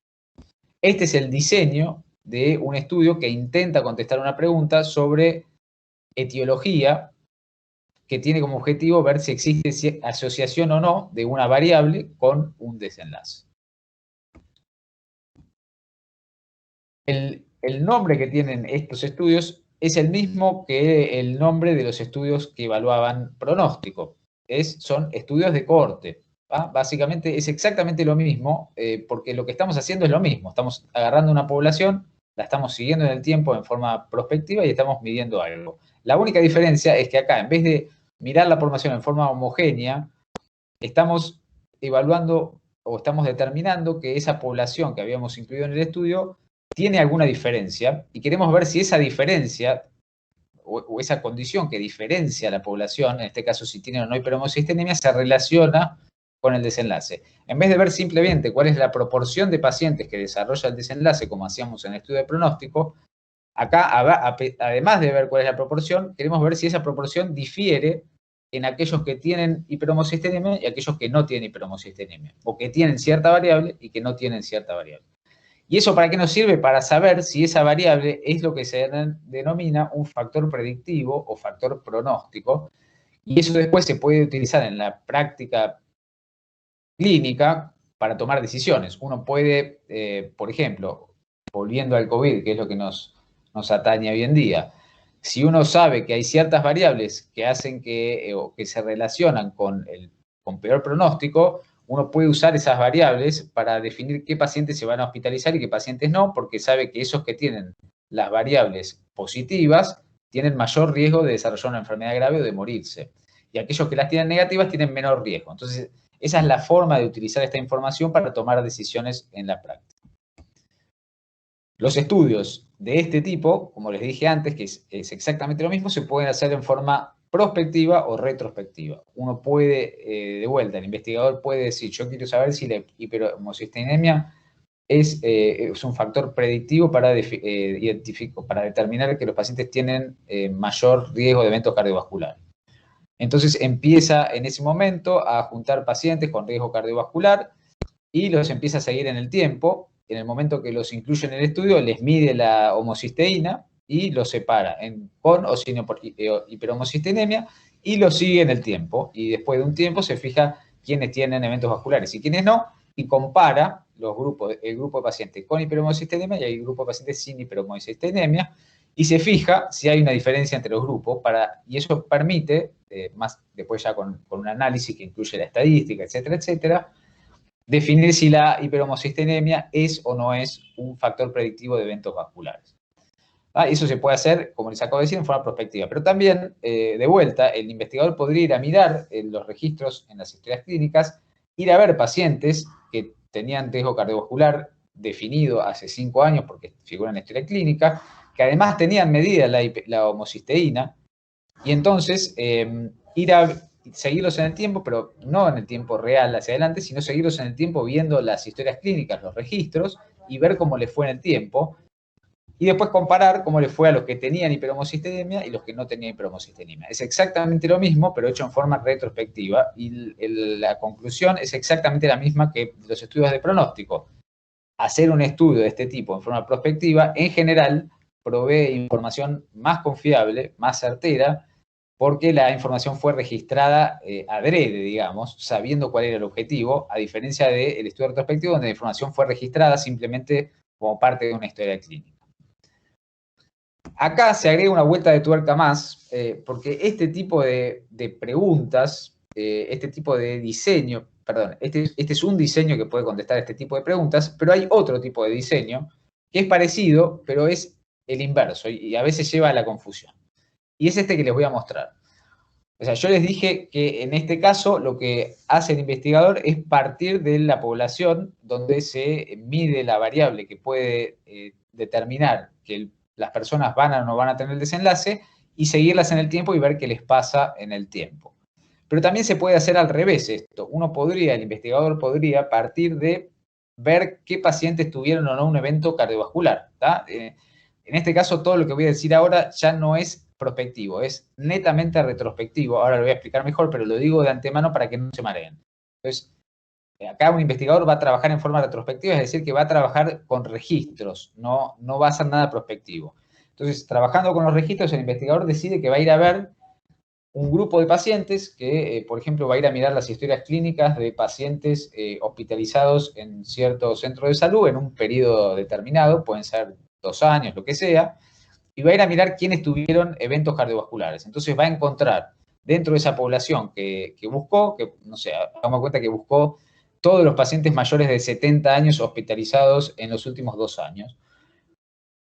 Este es el diseño de un estudio que intenta contestar una pregunta sobre etiología, que tiene como objetivo ver si existe asociación o no de una variable con un desenlace. El nombre que tienen estos estudios es el mismo que el nombre de los estudios que evaluaban pronóstico. Son estudios de cohorte. ¿Va? Básicamente es exactamente lo mismo, porque lo que estamos haciendo es lo mismo. Estamos agarrando una población, la estamos siguiendo en el tiempo en forma prospectiva y estamos midiendo algo. La única diferencia es que acá, en vez de mirar la población en forma homogénea, estamos evaluando o estamos determinando que esa población que habíamos incluido en el estudio tiene alguna diferencia y queremos ver si esa diferencia o esa condición que diferencia a la población, en este caso si tiene o no hiperhomocisteinemia, se relaciona con el desenlace. En vez de ver simplemente cuál es la proporción de pacientes que desarrolla el desenlace, como hacíamos en el estudio de pronóstico, acá, además de ver cuál es la proporción, queremos ver si esa proporción difiere en aquellos que tienen hiperhomocisteinemia y aquellos que no tienen hiperhomocisteinemia, o que tienen cierta variable y que no tienen cierta variable. ¿Y eso para qué nos sirve? Para saber si esa variable es lo que se denomina un factor predictivo o factor pronóstico, y eso después se puede utilizar en la práctica clínica para tomar decisiones. Uno puede, por ejemplo, volviendo al COVID, que es lo que nos atañe hoy en día, si uno sabe que hay ciertas variables que hacen o que se relacionan con peor pronóstico, uno puede usar esas variables para definir qué pacientes se van a hospitalizar y qué pacientes no, porque sabe que esos que tienen las variables positivas tienen mayor riesgo de desarrollar una enfermedad grave o de morirse. Y aquellos que las tienen negativas tienen menor riesgo. Entonces, esa es la forma de utilizar esta información para tomar decisiones en la práctica. Los estudios de este tipo, como les dije antes, que es exactamente lo mismo, se pueden hacer en forma prospectiva o retrospectiva. Uno puede, de vuelta, el investigador puede decir, yo quiero saber si la hiperhomocisteinemia es un factor predictivo para determinar que los pacientes tienen mayor riesgo de eventos cardiovasculares. Entonces empieza en ese momento a juntar pacientes con riesgo cardiovascular y los empieza a seguir en el tiempo. En el momento que los incluye en el estudio, les mide la homocisteína y los separa con o sin hiperhomocisteinemia y los sigue en el tiempo. Y después de un tiempo se fija quiénes tienen eventos vasculares y quiénes no, y compara el grupo de pacientes con hiperhomocisteinemia y el grupo de pacientes sin hiperhomocisteinemia, y se fija si hay una diferencia entre los grupos, y eso permite, más después ya con un análisis que incluye la estadística, etcétera, etcétera, definir si la hiperhomocisteinemia es o no es un factor predictivo de eventos vasculares. Eso se puede hacer, como les acabo de decir, en forma prospectiva. Pero también, de vuelta, el investigador podría ir a mirar en los registros, en las historias clínicas, ir a ver pacientes que tenían riesgo cardiovascular definido hace 5 años, porque figura en la historia clínica, que además tenían medida la homocisteína, Y entonces seguirlos en el tiempo, pero no en el tiempo real hacia adelante, sino seguirlos en el tiempo viendo las historias clínicas, los registros, y ver cómo les fue en el tiempo. Y después comparar cómo le fue a los que tenían hiperhomocisteínemia y los que no tenían hiperhomocisteínemia. Es exactamente lo mismo, pero hecho en forma retrospectiva. Y la conclusión es exactamente la misma que los estudios de pronóstico. Hacer un estudio de este tipo en forma prospectiva, en general, provee información más confiable, más certera, porque la información fue registrada adrede, digamos, sabiendo cuál era el objetivo, a diferencia del estudio retrospectivo, donde la información fue registrada simplemente como parte de una historia clínica. Acá se agrega una vuelta de tuerca más, porque este tipo de preguntas, este tipo de diseño, perdón, este es un diseño que puede contestar este tipo de preguntas, pero hay otro tipo de diseño que es parecido, pero es el inverso y a veces lleva a la confusión. Y es este que les voy a mostrar. O sea, yo les dije que en este caso lo que hace el investigador es partir de la población donde se mide la variable que puede determinar que las personas van o no van a tener el desenlace y seguirlas en el tiempo y ver qué les pasa en el tiempo. Pero también se puede hacer al revés esto. El investigador podría partir de ver qué pacientes tuvieron o no un evento cardiovascular. En este caso, todo lo que voy a decir ahora ya no es prospectivo, es netamente retrospectivo. Ahora lo voy a explicar mejor, pero lo digo de antemano para que no se mareen. Entonces, acá un investigador va a trabajar en forma retrospectiva, es decir, que va a trabajar con registros, no va a hacer nada prospectivo. Entonces, trabajando con los registros, el investigador decide que va a ir a ver un grupo de pacientes que, por ejemplo, va a ir a mirar las historias clínicas de pacientes hospitalizados en cierto centro de salud en un periodo determinado, pueden ser 2 años, lo que sea, y va a ir a mirar quiénes tuvieron eventos cardiovasculares. Entonces va a encontrar dentro de esa población que buscó, que no sé, damos cuenta que buscó todos los pacientes mayores de 70 años hospitalizados en los últimos 2 años.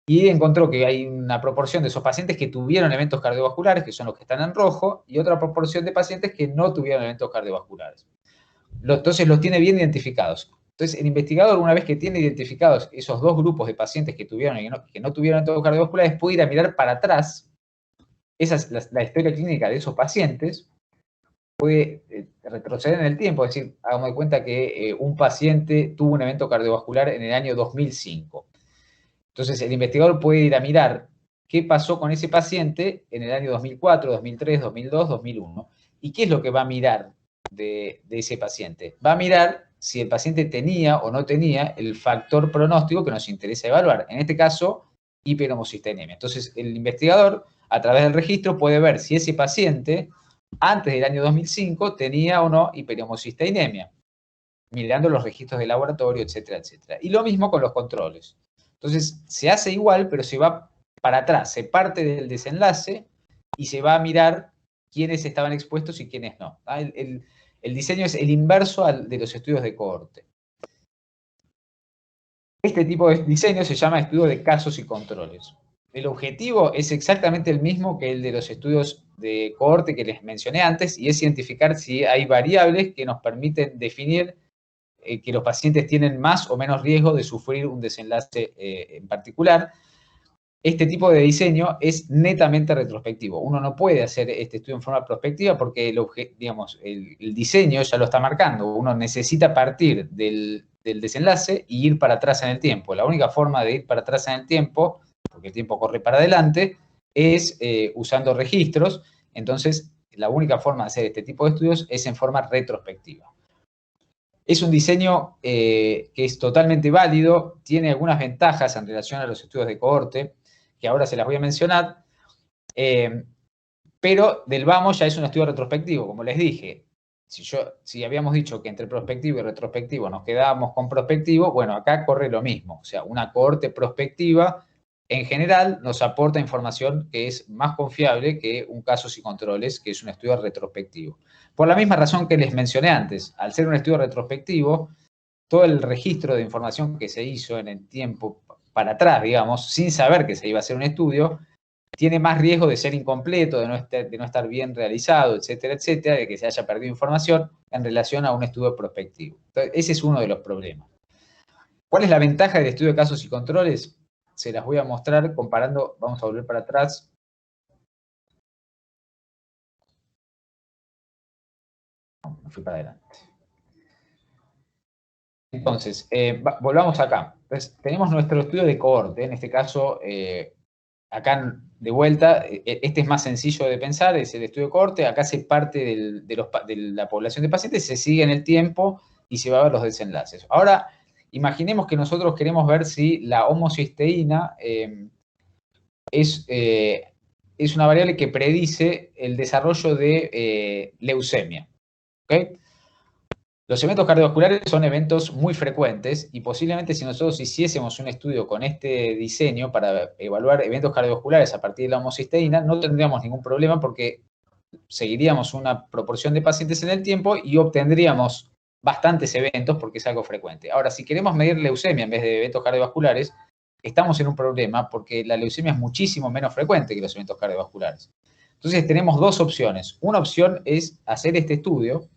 Y encontró que hay una proporción de esos pacientes que tuvieron eventos cardiovasculares, que son los que están en rojo, y otra proporción de pacientes que no tuvieron eventos cardiovasculares. Entonces los tiene bien identificados. Entonces el investigador, una vez que tiene identificados esos dos grupos de pacientes que tuvieron y que no tuvieron eventos cardiovasculares, puede ir a mirar para atrás esa es la historia clínica de esos pacientes, puede retroceder en el tiempo, es decir, hagamos de cuenta que un paciente tuvo un evento cardiovascular en el año 2005. Entonces, el investigador puede ir a mirar qué pasó con ese paciente en el año 2004, 2003, 2002, 2001. ¿Y qué es lo que va a mirar de ese paciente? Va a mirar si el paciente tenía o no tenía el factor pronóstico que nos interesa evaluar. En este caso, hiperhomocisteínemia. Entonces, el investigador, a través del registro, puede ver si ese paciente, antes del año 2005, tenía o no hiperhomocisteínemia, mirando los registros de laboratorio, etcétera, etcétera. Y lo mismo con los controles. Entonces, se hace igual, pero se va para atrás, se parte del desenlace y se va a mirar quiénes estaban expuestos y quiénes no. El diseño es el inverso de los estudios de cohorte. Este tipo de diseño se llama estudio de casos y controles. El objetivo es exactamente el mismo que el de los estudios de cohorte que les mencioné antes, y es identificar si hay variables que nos permiten definir que los pacientes tienen más o menos riesgo de sufrir un desenlace en particular. Este tipo de diseño es netamente retrospectivo. Uno no puede hacer este estudio en forma prospectiva porque el diseño ya lo está marcando. Uno necesita partir del desenlace y ir para atrás en el tiempo. La única forma de ir para atrás en el tiempo, porque el tiempo corre para adelante, es usando registros. Entonces, la única forma de hacer este tipo de estudios es en forma retrospectiva. Es un diseño que es totalmente válido, tiene algunas ventajas en relación a los estudios de cohorte, que ahora se las voy a mencionar, pero del vamos ya es un estudio retrospectivo, como les dije. Si habíamos dicho que entre prospectivo y retrospectivo nos quedábamos con prospectivo, bueno, acá corre lo mismo. O sea, una cohorte prospectiva en general nos aporta información que es más confiable que un casos y controles, que es un estudio retrospectivo. Por la misma razón que les mencioné antes, al ser un estudio retrospectivo, todo el registro de información que se hizo en el tiempo para atrás, digamos, sin saber que se iba a hacer un estudio, tiene más riesgo de ser incompleto, de no estar bien realizado, etcétera, etcétera, de que se haya perdido información en relación a un estudio prospectivo. Entonces, ese es uno de los problemas. ¿Cuál es la ventaja del estudio de casos y controles? Se las voy a mostrar comparando, vamos a volver para atrás. Me fui para adelante. Entonces, volvamos acá. Entonces, tenemos nuestro estudio de cohorte, en este caso, acá de vuelta, este es más sencillo de pensar, es el estudio de cohorte, acá se parte de la población de pacientes, se sigue en el tiempo y se va a ver los desenlaces. Ahora, imaginemos que nosotros queremos ver si la homocisteína es una variable que predice el desarrollo de leucemia. ¿Okay? Los eventos cardiovasculares son eventos muy frecuentes y posiblemente si nosotros hiciésemos un estudio con este diseño para evaluar eventos cardiovasculares a partir de la homocisteína, no tendríamos ningún problema porque seguiríamos una proporción de pacientes en el tiempo y obtendríamos bastantes eventos porque es algo frecuente. Ahora, si queremos medir leucemia en vez de eventos cardiovasculares, estamos en un problema porque la leucemia es muchísimo menos frecuente que los eventos cardiovasculares. Entonces tenemos dos opciones. Una opción es hacer este estudio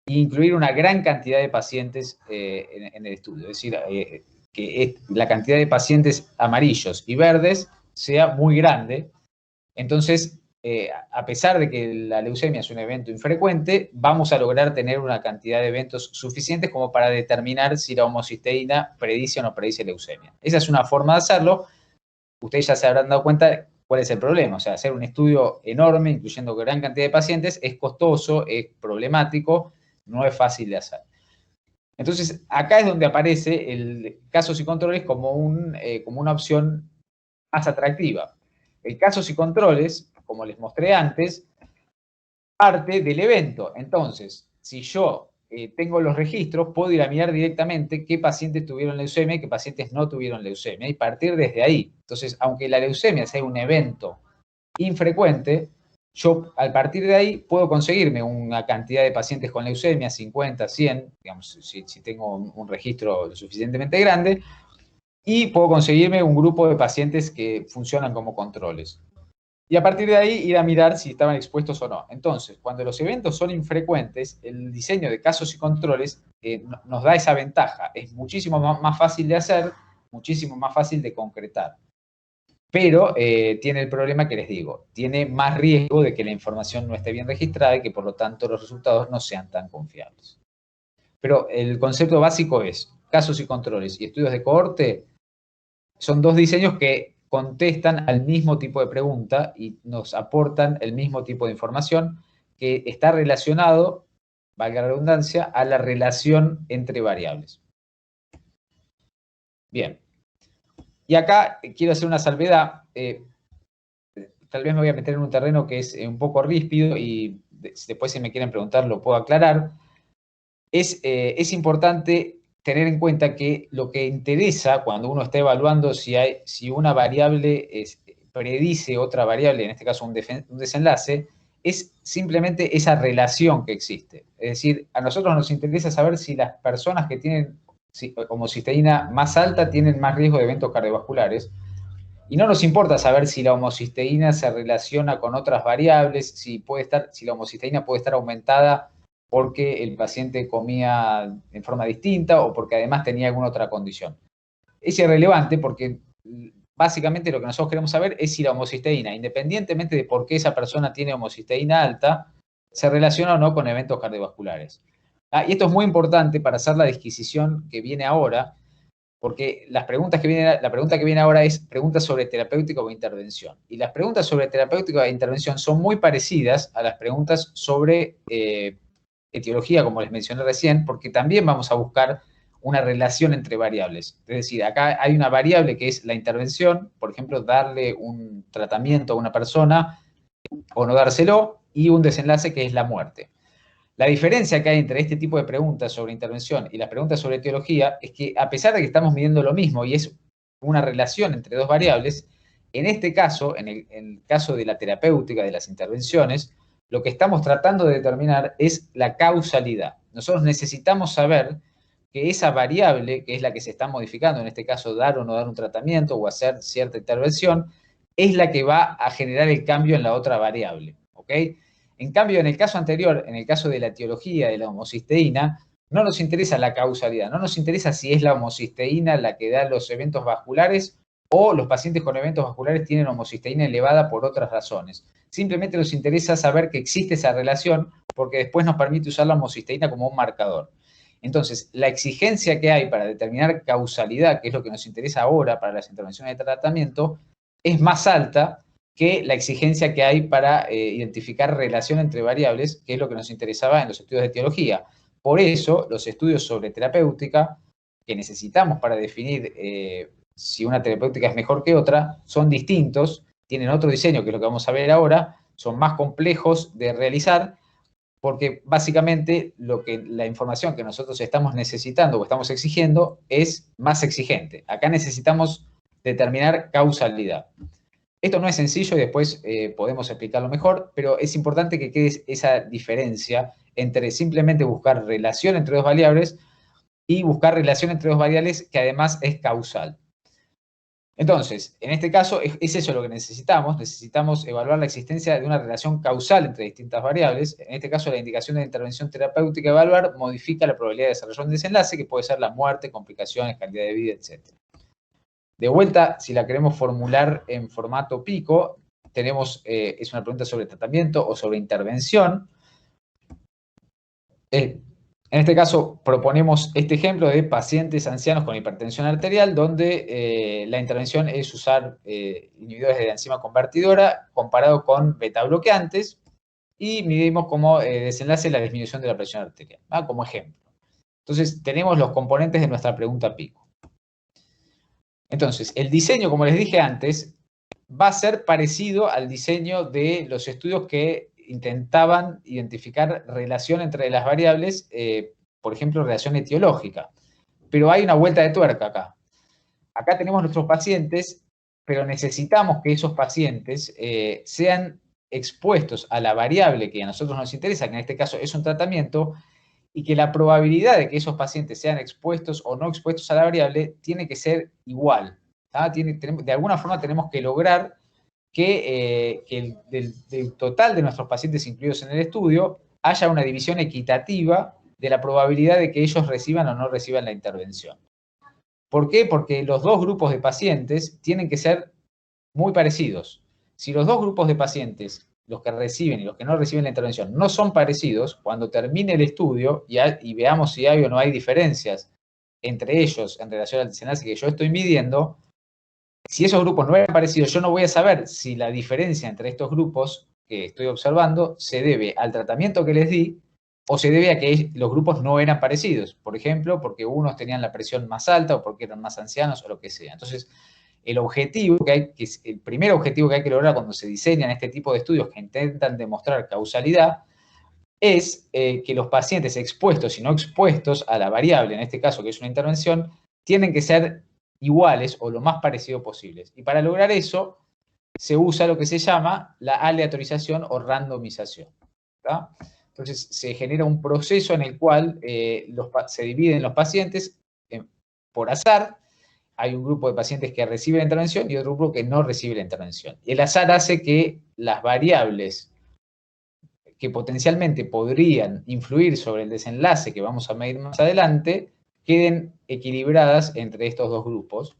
e incluir una gran cantidad de pacientes en el estudio. Es decir, que la cantidad de pacientes amarillos y verdes sea muy grande. Entonces, a pesar de que la leucemia es un evento infrecuente, vamos a lograr tener una cantidad de eventos suficientes como para determinar si la homocisteína predice o no predice leucemia. Esa es una forma de hacerlo. Ustedes ya se habrán dado cuenta cuál es el problema. O sea, hacer un estudio enorme, incluyendo gran cantidad de pacientes, es costoso, es problemático, no es fácil de hacer. Entonces, acá es donde aparece el casos y controles como una opción más atractiva. El casos y controles, como les mostré antes, parte del evento. Entonces, si yo tengo los registros, puedo ir a mirar directamente qué pacientes tuvieron leucemia y qué pacientes no tuvieron leucemia y partir desde ahí. Entonces, aunque la leucemia sea un evento infrecuente, yo al partir de ahí puedo conseguirme una cantidad de pacientes con leucemia, 50, 100, digamos, si tengo un registro lo suficientemente grande, y puedo conseguirme un grupo de pacientes que funcionan como controles. Y a partir de ahí ir a mirar si estaban expuestos o no. Entonces, cuando los eventos son infrecuentes, el diseño de casos y controles nos da esa ventaja. Es muchísimo más fácil de hacer, muchísimo más fácil de concretar. Pero tiene el problema que les digo, tiene más riesgo de que la información no esté bien registrada y que por lo tanto los resultados no sean tan confiables. Pero el concepto básico es, casos y controles y estudios de cohorte son dos diseños que contestan al mismo tipo de pregunta y nos aportan el mismo tipo de información que está relacionado, valga la redundancia, a la relación entre variables. Bien. Y acá quiero hacer una salvedad, tal vez me voy a meter en un terreno que es un poco ríspido y después si me quieren preguntar lo puedo aclarar. Es importante tener en cuenta que lo que interesa cuando uno está evaluando si una variable predice otra variable, en este caso un desenlace, es simplemente esa relación que existe. Es decir, a nosotros nos interesa saber si las personas que tienen homocisteína más alta tienen más riesgo de eventos cardiovasculares. Y no nos importa saber si la homocisteína se relaciona con otras variables, si la homocisteína puede estar aumentada porque el paciente comía en forma distinta o porque además tenía alguna otra condición. Es irrelevante porque básicamente lo que nosotros queremos saber es si la homocisteína, independientemente de por qué esa persona tiene homocisteína alta, se relaciona o no con eventos cardiovasculares. Y esto es muy importante para hacer la disquisición que viene ahora, porque la pregunta que viene ahora es preguntas sobre terapéutica o intervención. Y las preguntas sobre terapéutica e intervención son muy parecidas a las preguntas sobre etiología, como les mencioné recién, porque también vamos a buscar una relación entre variables. Es decir, acá hay una variable que es la intervención, por ejemplo, darle un tratamiento a una persona o no dárselo, y un desenlace que es la muerte. La diferencia que hay entre este tipo de preguntas sobre intervención y las preguntas sobre etiología es que a pesar de que estamos midiendo lo mismo y es una relación entre dos variables, en este caso, en el caso de la terapéutica, de las intervenciones, lo que estamos tratando de determinar es la causalidad. Nosotros necesitamos saber que esa variable, que es la que se está modificando, en este caso dar o no dar un tratamiento o hacer cierta intervención, es la que va a generar el cambio en la otra variable, ¿ok? En cambio, en el caso anterior, en el caso de la etiología de la homocisteína, no nos interesa la causalidad, no nos interesa si es la homocisteína la que da los eventos vasculares o los pacientes con eventos vasculares tienen homocisteína elevada por otras razones. Simplemente nos interesa saber que existe esa relación porque después nos permite usar la homocisteína como un marcador. Entonces, la exigencia que hay para determinar causalidad, que es lo que nos interesa ahora para las intervenciones de tratamiento, es más alta que la exigencia que hay para identificar relación entre variables, que es lo que nos interesaba en los estudios de etiología. Por eso, los estudios sobre terapéutica que necesitamos para definir si una terapéutica es mejor que otra, son distintos, tienen otro diseño, que es lo que vamos a ver ahora, son más complejos de realizar, porque básicamente la información que nosotros estamos necesitando o estamos exigiendo es más exigente. Acá necesitamos determinar causalidad. Esto no es sencillo y después podemos explicarlo mejor, pero es importante que quede esa diferencia entre simplemente buscar relación entre dos variables y buscar relación entre dos variables que además es causal. Entonces, en este caso, es eso lo que necesitamos. Necesitamos evaluar la existencia de una relación causal entre distintas variables. En este caso, la indicación de intervención terapéutica a evaluar modifica la probabilidad de desarrollar un desenlace, que puede ser la muerte, complicaciones, calidad de vida, etc. De vuelta, si la queremos formular en formato pico, tenemos, es una pregunta sobre tratamiento o sobre intervención. En este caso, proponemos este ejemplo de pacientes ancianos con hipertensión arterial, donde la intervención es usar inhibidores de la enzima convertidora comparado con beta bloqueantes y midimos como desenlace la disminución de la presión arterial, ¿va? Como ejemplo. Entonces, tenemos los componentes de nuestra pregunta pico. Entonces, el diseño, como les dije antes, va a ser parecido al diseño de los estudios que intentaban identificar relación entre las variables, por ejemplo, relación etiológica. Pero hay una vuelta de tuerca acá. Acá tenemos nuestros pacientes, pero necesitamos que esos pacientes sean expuestos a la variable que a nosotros nos interesa, que en este caso es un tratamiento, y que la probabilidad de que esos pacientes sean expuestos o no expuestos a la variable tiene que ser igual. De alguna forma tenemos que lograr que del total de nuestros pacientes incluidos en el estudio haya una división equitativa de la probabilidad de que ellos reciban o no reciban la intervención. ¿Por qué? Porque los dos grupos de pacientes tienen que ser muy parecidos. Si los dos grupos de pacientes, los que reciben y los que no reciben la intervención, no son parecidos, cuando termine el estudio y veamos si hay o no hay diferencias entre ellos en relación al desenlace que yo estoy midiendo, si esos grupos no eran parecidos, yo no voy a saber si la diferencia entre estos grupos que estoy observando se debe al tratamiento que les di o se debe a que los grupos no eran parecidos. Por ejemplo, porque unos tenían la presión más alta o porque eran más ancianos o lo que sea. Entonces, el primer objetivo que hay que lograr cuando se diseñan este tipo de estudios que intentan demostrar causalidad es que los pacientes expuestos y no expuestos a la variable, en este caso que es una intervención, tienen que ser iguales o lo más parecido posibles. Y para lograr eso, se usa lo que se llama la aleatorización o randomización. ¿Tá? Entonces, se genera un proceso en el cual se dividen los pacientes por azar. Hay un grupo de pacientes que recibe la intervención y otro grupo que no recibe la intervención. Y el azar hace que las variables que potencialmente podrían influir sobre el desenlace que vamos a medir más adelante queden equilibradas entre estos dos grupos.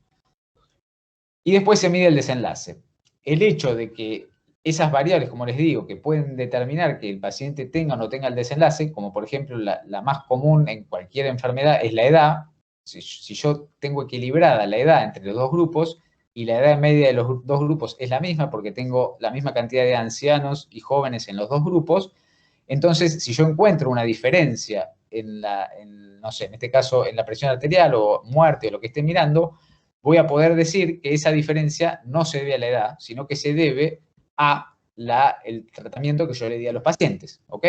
Y después se mide el desenlace. El hecho de que esas variables, como les digo, que pueden determinar que el paciente tenga o no tenga el desenlace, como por ejemplo la más común en cualquier enfermedad es la edad. Si yo tengo equilibrada la edad entre los dos grupos y la edad media de los dos grupos es la misma porque tengo la misma cantidad de ancianos y jóvenes en los dos grupos, entonces si yo encuentro una diferencia no sé, en este caso en la presión arterial o muerte o lo que esté mirando, voy a poder decir que esa diferencia no se debe a la edad, sino que se debe a el tratamiento que yo le di a los pacientes, ¿ok?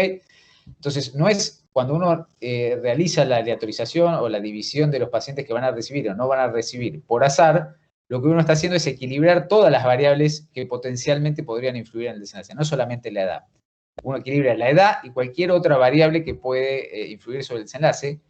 Entonces, no es cuando uno realiza la aleatorización o la división de los pacientes que van a recibir o no van a recibir por azar, lo que uno está haciendo es equilibrar todas las variables que potencialmente podrían influir en el desenlace, no solamente la edad. Uno equilibra la edad y cualquier otra variable que puede influir sobre el desenlace,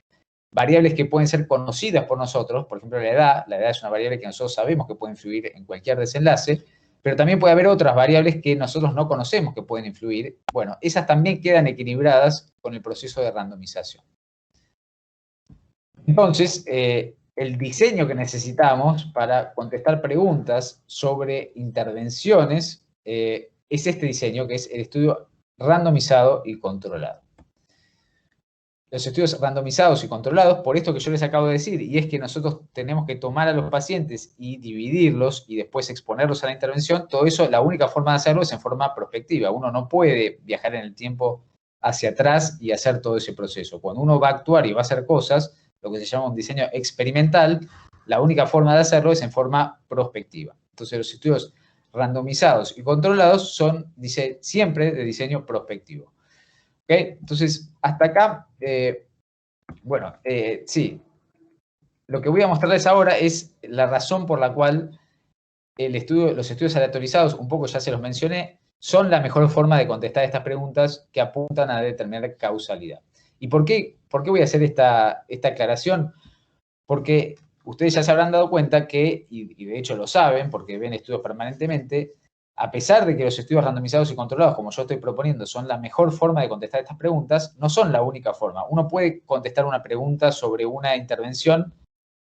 variables que pueden ser conocidas por nosotros, por ejemplo la edad es una variable que nosotros sabemos que puede influir en cualquier desenlace, pero también puede haber otras variables que nosotros no conocemos que pueden influir. Bueno, esas también quedan equilibradas con el proceso de randomización. Entonces, el diseño que necesitamos para contestar preguntas sobre intervenciones es este diseño, que es el estudio randomizado y controlado. los estudios randomizados y controlados, por esto que yo les acabo de decir, y es que nosotros tenemos que tomar a los pacientes y dividirlos y después exponerlos a la intervención, todo eso, la única forma de hacerlo es en forma prospectiva. Uno no puede viajar en el tiempo hacia atrás y hacer todo ese proceso. Cuando uno va a actuar y va a hacer cosas, lo que se llama un diseño experimental, la única forma de hacerlo es en forma prospectiva. Entonces, los estudios randomizados y controlados son siempre de diseño prospectivo. ¿Okay? Entonces, hasta acá, sí. Lo que voy a mostrarles ahora es la razón por la cual los estudios aleatorizados, un poco ya se los mencioné, son la mejor forma de contestar estas preguntas que apuntan a determinar causalidad. ¿Y por qué voy a hacer esta aclaración? Porque ustedes ya se habrán dado cuenta que, y de hecho lo saben porque ven estudios permanentemente, a pesar de que los estudios randomizados y controlados, como yo estoy proponiendo, son la mejor forma de contestar estas preguntas, no son la única forma. Uno puede contestar una pregunta sobre una intervención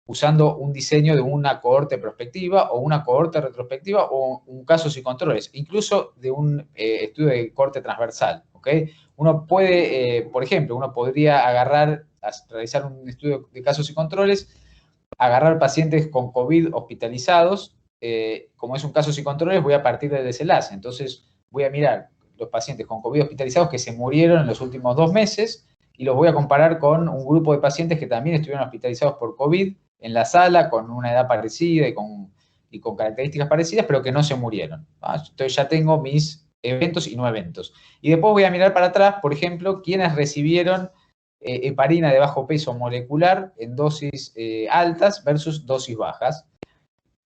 usando un diseño de una cohorte prospectiva o una cohorte retrospectiva o un casos y controles, incluso de un estudio de corte transversal. ¿Okay? Uno puede, por ejemplo, uno podría realizar un estudio de casos y controles, agarrar pacientes con COVID hospitalizados. Como es un casos y controles, voy a partir del desenlace. Entonces, voy a mirar los pacientes con COVID hospitalizados que se murieron en los últimos 2 meses y los voy a comparar con un grupo de pacientes que también estuvieron hospitalizados por COVID en la sala, con una edad parecida y con características parecidas, pero que no se murieron. Entonces, ya tengo mis eventos y no eventos. Y después voy a mirar para atrás, por ejemplo, quienes recibieron heparina de bajo peso molecular en dosis altas versus dosis bajas.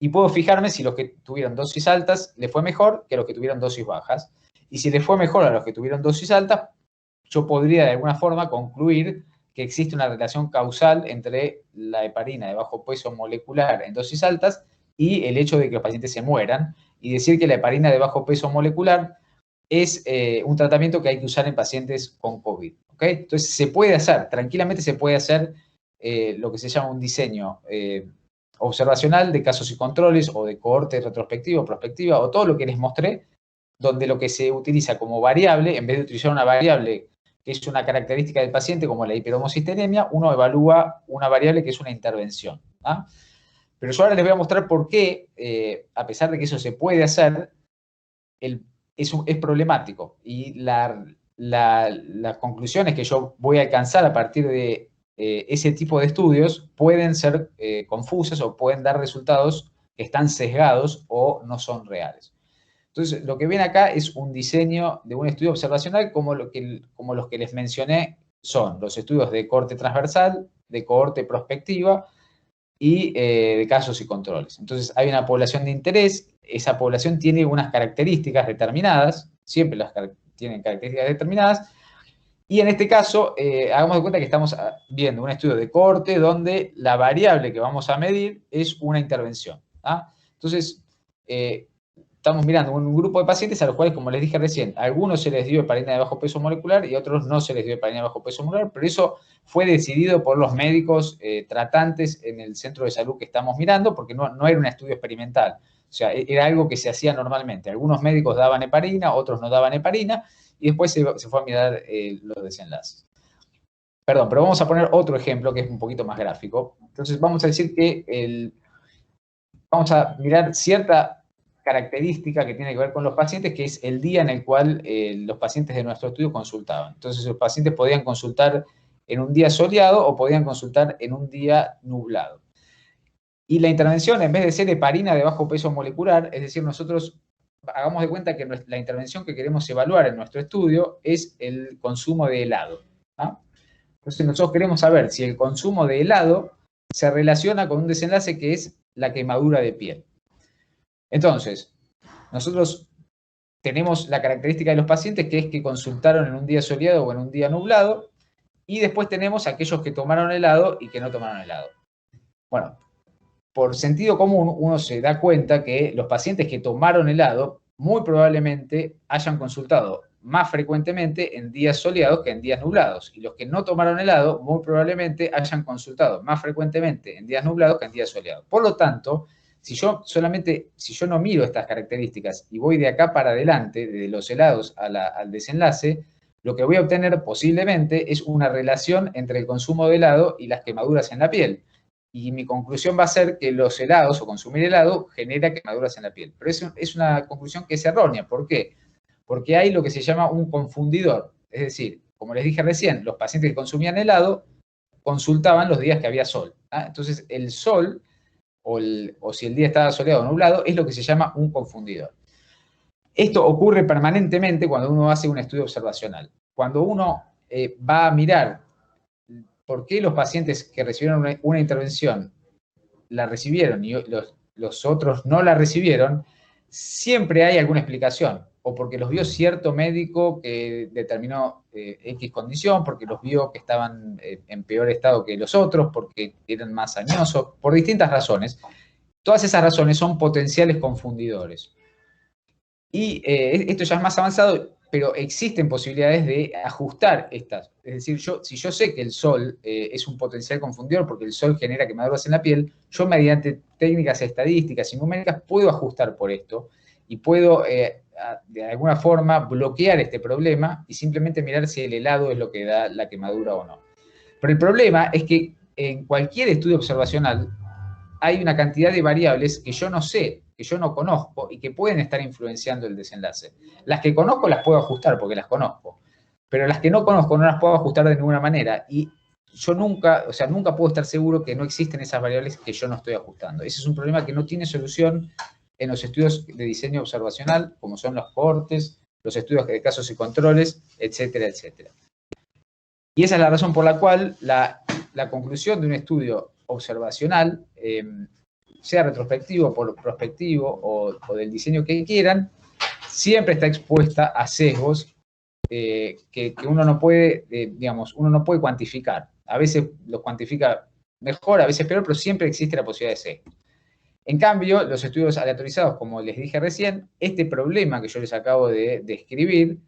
Y puedo fijarme si los que tuvieron dosis altas les fue mejor que los que tuvieron dosis bajas. Y si les fue mejor a los que tuvieron dosis altas, yo podría de alguna forma concluir que existe una relación causal entre la heparina de bajo peso molecular en dosis altas y el hecho de que los pacientes se mueran, y decir que la heparina de bajo peso molecular es un tratamiento que hay que usar en pacientes con COVID. ¿Okay? Entonces, se puede hacer, tranquilamente se puede hacer lo que se llama un diseño observacional de casos y controles o de cohorte retrospectiva o prospectiva o todo lo que les mostré, donde lo que se utiliza como variable, en vez de utilizar una variable que es una característica del paciente como la hiperhomocisteemia, uno evalúa una variable que es una intervención. ¿Ah? Pero yo ahora les voy a mostrar por qué, a pesar de que eso se puede hacer, es problemático. Y las conclusiones que yo voy a alcanzar a partir de ese tipo de estudios pueden ser confusas o pueden dar resultados que están sesgados o no son reales. Entonces, lo que ven acá es un diseño de un estudio observacional como los que les mencioné son los estudios de cohorte transversal, de cohorte prospectiva y de casos y controles. Entonces, hay una población de interés, esa población tiene unas características determinadas, siempre tienen características determinadas, y en este caso, hagamos de cuenta que estamos viendo un estudio de cohorte donde la variable que vamos a medir es una intervención. ¿Ah? Entonces, estamos mirando un grupo de pacientes a los cuales, como les dije recién, a algunos se les dio heparina de bajo peso molecular y a otros no se les dio heparina de bajo peso molecular, pero eso fue decidido por los médicos tratantes en el centro de salud que estamos mirando, porque no era un estudio experimental. O sea, era algo que se hacía normalmente. Algunos médicos daban heparina, otros no daban heparina, y después se fue a mirar los desenlaces. Perdón, pero vamos a poner otro ejemplo que es un poquito más gráfico. Entonces, vamos a decir que vamos a mirar cierta característica que tiene que ver con los pacientes, que es el día en el cual los pacientes de nuestro estudio consultaban. Entonces, los pacientes podían consultar en un día soleado o podían consultar en un día nublado. Y la intervención, en vez de ser heparina de bajo peso molecular, es decir, nosotros hagamos de cuenta que la intervención que queremos evaluar en nuestro estudio es el consumo de helado. ¿Ah? Entonces, nosotros queremos saber si el consumo de helado se relaciona con un desenlace que es la quemadura de piel. Entonces, nosotros tenemos la característica de los pacientes que es que consultaron en un día soleado o en un día nublado, y después tenemos aquellos que tomaron helado y que no tomaron helado. Bueno, por sentido común, uno se da cuenta que los pacientes que tomaron helado muy probablemente hayan consultado más frecuentemente en días soleados que en días nublados. Y los que no tomaron helado muy probablemente hayan consultado más frecuentemente en días nublados que en días soleados. Por lo tanto, si yo no miro estas características y voy de acá para adelante, de los helados al desenlace, lo que voy a obtener posiblemente es una relación entre el consumo de helado y las quemaduras en la piel. Y mi conclusión va a ser que los helados o consumir helado genera quemaduras en la piel. Pero es una conclusión que es errónea. ¿Por qué? Porque hay lo que se llama un confundidor. Es decir, como les dije recién, los pacientes que consumían helado consultaban los días que había sol. Entonces, el sol, o si el día estaba soleado o nublado, es lo que se llama un confundidor. Esto ocurre permanentemente cuando uno hace un estudio observacional. Cuando uno va a mirar por qué los pacientes que recibieron una intervención la recibieron y los otros no la recibieron, siempre hay alguna explicación. O porque los vio cierto médico que determinó X condición, porque los vio que estaban en peor estado que los otros, porque eran más añosos, por distintas razones. Todas esas razones son potenciales confundidores. Y esto ya es más avanzado, pero existen posibilidades de ajustar estas. Es decir, si yo sé que el sol es un potencial confundidor porque el sol genera quemaduras en la piel, yo mediante técnicas estadísticas y numéricas puedo ajustar por esto y puedo de alguna forma bloquear este problema y simplemente mirar si el helado es lo que da la quemadura o no. Pero el problema es que en cualquier estudio observacional hay una cantidad de variables que yo no sé, que yo no conozco y que pueden estar influenciando el desenlace. Las que conozco las puedo ajustar porque las conozco, pero las que no conozco no las puedo ajustar de ninguna manera y yo nunca puedo estar seguro que no existen esas variables que yo no estoy ajustando. Ese es un problema que no tiene solución en los estudios de diseño observacional, como son los cohortes, los estudios de casos y controles, etcétera, etcétera. Y esa es la razón por la cual la conclusión de un estudio observacional, sea retrospectivo, prospectivo o del diseño que quieran, siempre está expuesta a sesgos que uno no puede, uno no puede cuantificar. A veces los cuantifica mejor, a veces peor, pero siempre existe la posibilidad de sesgo. En cambio, los estudios aleatorizados, como les dije recién, este problema que yo les acabo de describir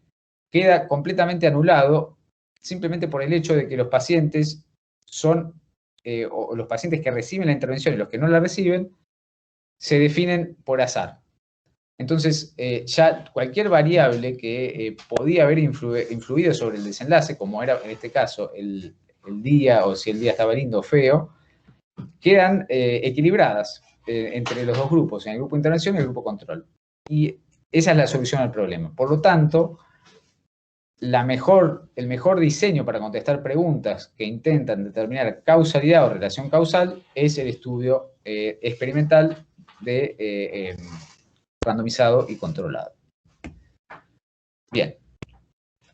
queda completamente anulado simplemente por el hecho de que los pacientes son, o los pacientes que reciben la intervención y los que no la reciben, se definen por azar. Entonces, ya cualquier variable que podía haber influido sobre el desenlace, como era en este caso el día, o si el día estaba lindo o feo, quedan equilibradas entre los dos grupos, en el grupo de intervención y el grupo control. Y esa es la solución al problema. Por lo tanto, el mejor diseño para contestar preguntas que intentan determinar causalidad o relación causal es el estudio experimental de randomizado y controlado. Bien.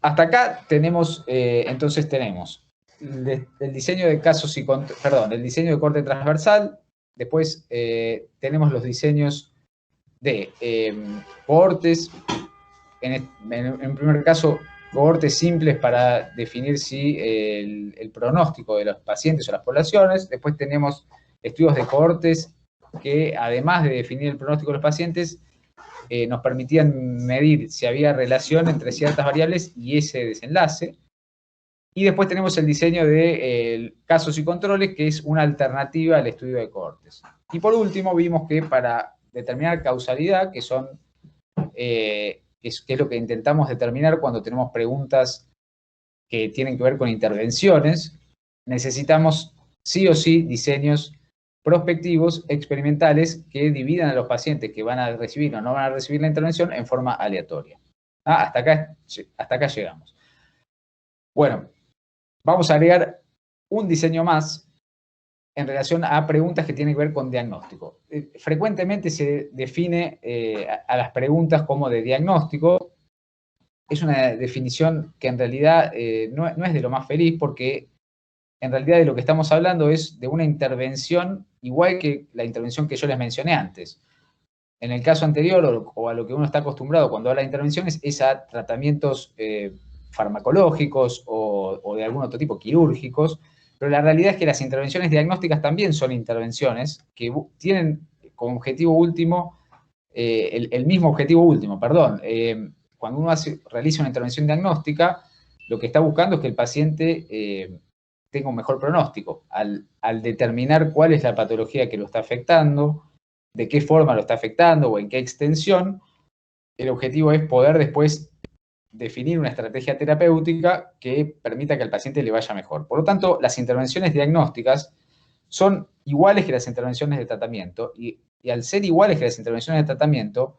Hasta acá tenemos, entonces tenemos el diseño de casos el diseño de corte transversal. Después tenemos los diseños de cohortes. En primer caso, cohortes simples para definir si el pronóstico de los pacientes o las poblaciones. Después tenemos estudios de cohortes que, además de definir el pronóstico de los pacientes, nos permitían medir si había relación entre ciertas variables y ese desenlace. Y después tenemos el diseño de casos y controles, que es una alternativa al estudio de cohortes. Y por último, vimos que para determinar causalidad, que es lo que intentamos determinar cuando tenemos preguntas que tienen que ver con intervenciones, necesitamos sí o sí diseños prospectivos, experimentales, que dividan a los pacientes que van a recibir o no van a recibir la intervención en forma aleatoria. Hasta acá llegamos. Bueno, vamos a agregar un diseño más en relación a preguntas que tienen que ver con diagnóstico. Frecuentemente se define a las preguntas como de diagnóstico. Es una definición que en realidad no es de lo más feliz, porque en realidad de lo que estamos hablando es de una intervención igual que la intervención que yo les mencioné antes. En el caso anterior, o a lo que uno está acostumbrado cuando habla de intervenciones, es a tratamientos farmacológicos o de algún otro tipo, quirúrgicos, pero la realidad es que las intervenciones diagnósticas también son intervenciones que tienen como objetivo último, el mismo objetivo último, perdón. Cuando uno realiza una intervención diagnóstica, lo que está buscando es que el paciente tenga un mejor pronóstico. Al determinar cuál es la patología que lo está afectando, de qué forma lo está afectando o en qué extensión, el objetivo es poder después definir una estrategia terapéutica que permita que al paciente le vaya mejor. Por lo tanto, las intervenciones diagnósticas son iguales que las intervenciones de tratamiento, y al ser iguales que las intervenciones de tratamiento,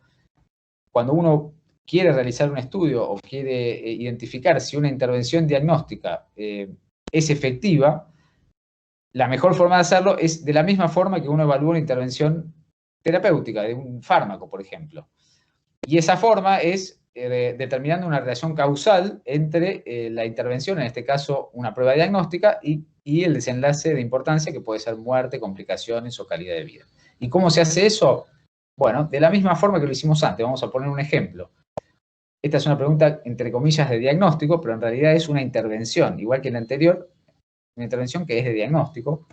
cuando uno quiere realizar un estudio o quiere identificar si una intervención diagnóstica es efectiva, la mejor forma de hacerlo es de la misma forma que uno evalúa una intervención terapéutica, de un fármaco, por ejemplo. Y esa forma es determinando una relación causal entre la intervención, en este caso una prueba diagnóstica, y el desenlace de importancia, que puede ser muerte, complicaciones o calidad de vida. ¿Y cómo se hace eso? Bueno, de la misma forma que lo hicimos antes. Vamos a poner un ejemplo. Esta es una pregunta, entre comillas, de diagnóstico, pero en realidad es una intervención, igual que la anterior, una intervención que es de diagnóstico.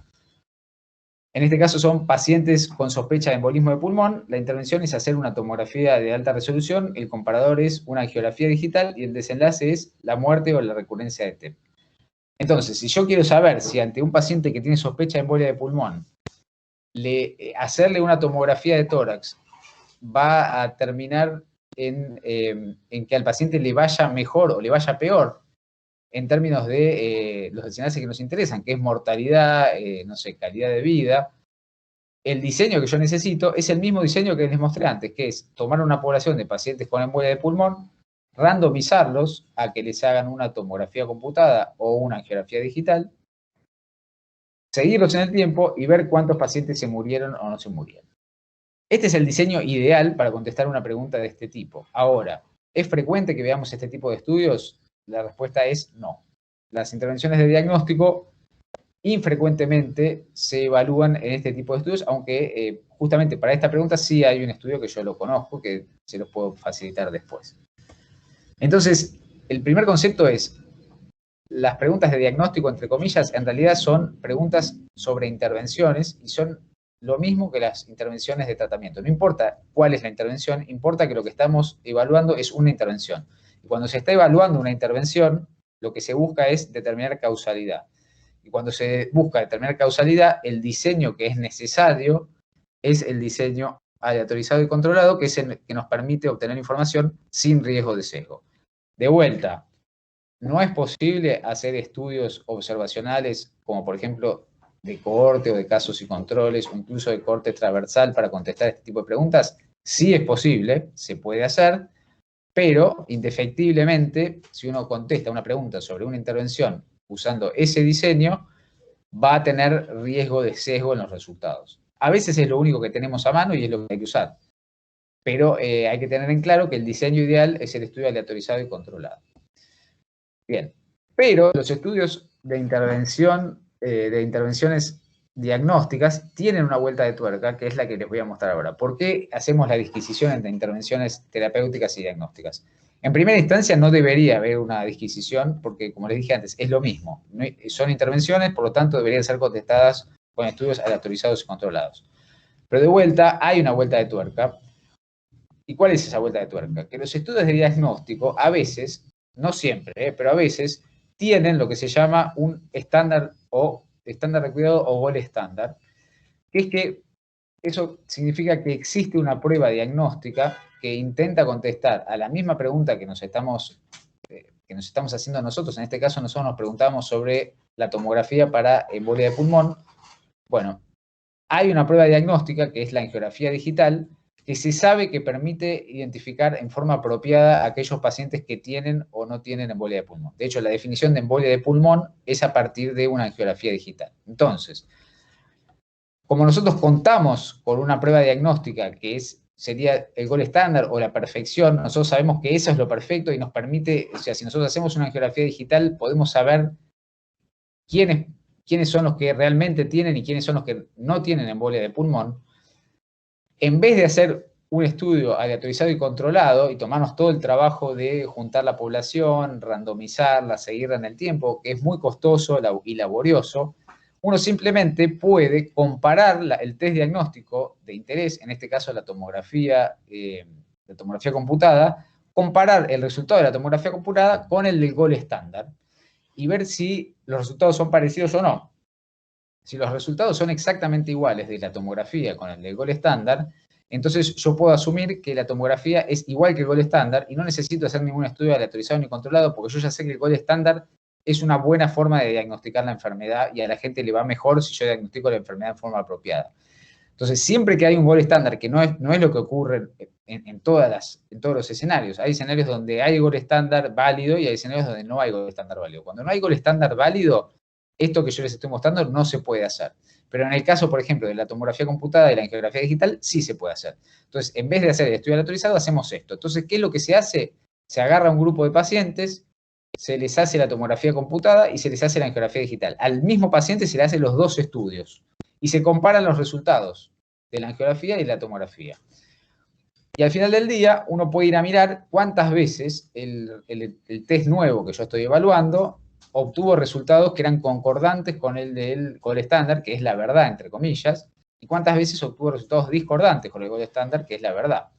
En este caso son pacientes con sospecha de embolismo de pulmón. La intervención es hacer una tomografía de alta resolución, el comparador es una angiografía digital y el desenlace es la muerte o la recurrencia de TEP. Entonces, si yo quiero saber si ante un paciente que tiene sospecha de embolia de pulmón, hacerle una tomografía de tórax va a terminar en que al paciente le vaya mejor o le vaya peor, en términos de los desenlaces que nos interesan, que es mortalidad, no sé, calidad de vida, el diseño que yo necesito es el mismo diseño que les mostré antes, que es tomar una población de pacientes con embolia de pulmón, randomizarlos a que les hagan una tomografía computada o una angiografía digital, seguirlos en el tiempo y ver cuántos pacientes se murieron o no se murieron. Este es el diseño ideal para contestar una pregunta de este tipo. Ahora, ¿es frecuente que veamos este tipo de estudios? La respuesta es no. Las intervenciones de diagnóstico infrecuentemente se evalúan en este tipo de estudios, aunque justamente para esta pregunta sí hay un estudio que yo lo conozco, que se los puedo facilitar después. Entonces, el primer concepto es, las preguntas de diagnóstico, entre comillas, en realidad son preguntas sobre intervenciones y son lo mismo que las intervenciones de tratamiento. No importa cuál es la intervención, importa que lo que estamos evaluando es una intervención. Y cuando se está evaluando una intervención, lo que se busca es determinar causalidad. Y cuando se busca determinar causalidad, el diseño que es necesario es el diseño aleatorizado y controlado, que es el que nos permite obtener información sin riesgo de sesgo. De vuelta, no es posible hacer estudios observacionales, como por ejemplo de cohorte o de casos y controles, o incluso de cohorte transversal para contestar este tipo de preguntas. Sí es posible, se puede hacer, pero indefectiblemente, si uno contesta una pregunta sobre una intervención usando ese diseño, va a tener riesgo de sesgo en los resultados. A veces es lo único que tenemos a mano y es lo que hay que usar. Pero hay que tener en claro que el diseño ideal es el estudio aleatorizado y controlado. Bien, pero los estudios de intervención, de intervenciones diagnósticas, tienen una vuelta de tuerca, que es la que les voy a mostrar ahora. ¿Por qué hacemos la disquisición entre intervenciones terapéuticas y diagnósticas? En primera instancia no debería haber una disquisición, porque como les dije antes, es lo mismo. Son intervenciones, por lo tanto deberían ser contestadas con estudios aleatorizados y controlados. Pero de vuelta, hay una vuelta de tuerca. ¿Y cuál es esa vuelta de tuerca? Que los estudios de diagnóstico a veces, no siempre, pero a veces, tienen lo que se llama un estándar de cuidado o gold estándar, que es que eso significa que existe una prueba diagnóstica que intenta contestar a la misma pregunta que nos estamos haciendo nosotros. En este caso, nosotros nos preguntamos sobre la tomografía para embolia de pulmón. Bueno, hay una prueba diagnóstica que es la angiografía digital, que se sabe que permite identificar en forma apropiada a aquellos pacientes que tienen o no tienen embolia de pulmón. De hecho, la definición de embolia de pulmón es a partir de una angiografía digital. Entonces, como nosotros contamos con una prueba diagnóstica que sería el gold estándar o la perfección, nosotros sabemos que eso es lo perfecto y nos permite, o sea, si nosotros hacemos una angiografía digital, podemos saber quiénes son los que realmente tienen y quiénes son los que no tienen embolia de pulmón. En vez de hacer un estudio aleatorizado y controlado y tomarnos todo el trabajo de juntar la población, randomizarla, seguirla en el tiempo, que es muy costoso y laborioso, uno simplemente puede comparar el test diagnóstico de interés, en este caso la tomografía computada, comparar el resultado de la tomografía computada con el del gold estándar y ver si los resultados son parecidos o no. Si los resultados son exactamente iguales de la tomografía con el del gold estándar, entonces yo puedo asumir que la tomografía es igual que el gol estándar y no necesito hacer ningún estudio aleatorizado ni controlado porque yo ya sé que el gol estándar es una buena forma de diagnosticar la enfermedad y a la gente le va mejor si yo diagnostico la enfermedad de forma apropiada. Entonces, siempre que hay un gol estándar, que no es lo que ocurre en todos los escenarios, hay escenarios donde hay gol estándar válido y hay escenarios donde no hay gol estándar válido. Cuando no hay gol estándar válido, esto que yo les estoy mostrando no se puede hacer. Pero en el caso, por ejemplo, de la tomografía computada y la angiografía digital, sí se puede hacer. Entonces, en vez de hacer el estudio aleatorizado, hacemos esto. Entonces, ¿qué es lo que se hace? Se agarra un grupo de pacientes, se les hace la tomografía computada y se les hace la angiografía digital. Al mismo paciente se le hacen los dos estudios y se comparan los resultados de la angiografía y la tomografía. Y al final del día, uno puede ir a mirar cuántas veces el test nuevo que yo estoy evaluando obtuvo resultados que eran concordantes con el del gol estándar, que es la verdad, entre comillas, y cuántas veces obtuvo resultados discordantes con el gol estándar, que es la verdad.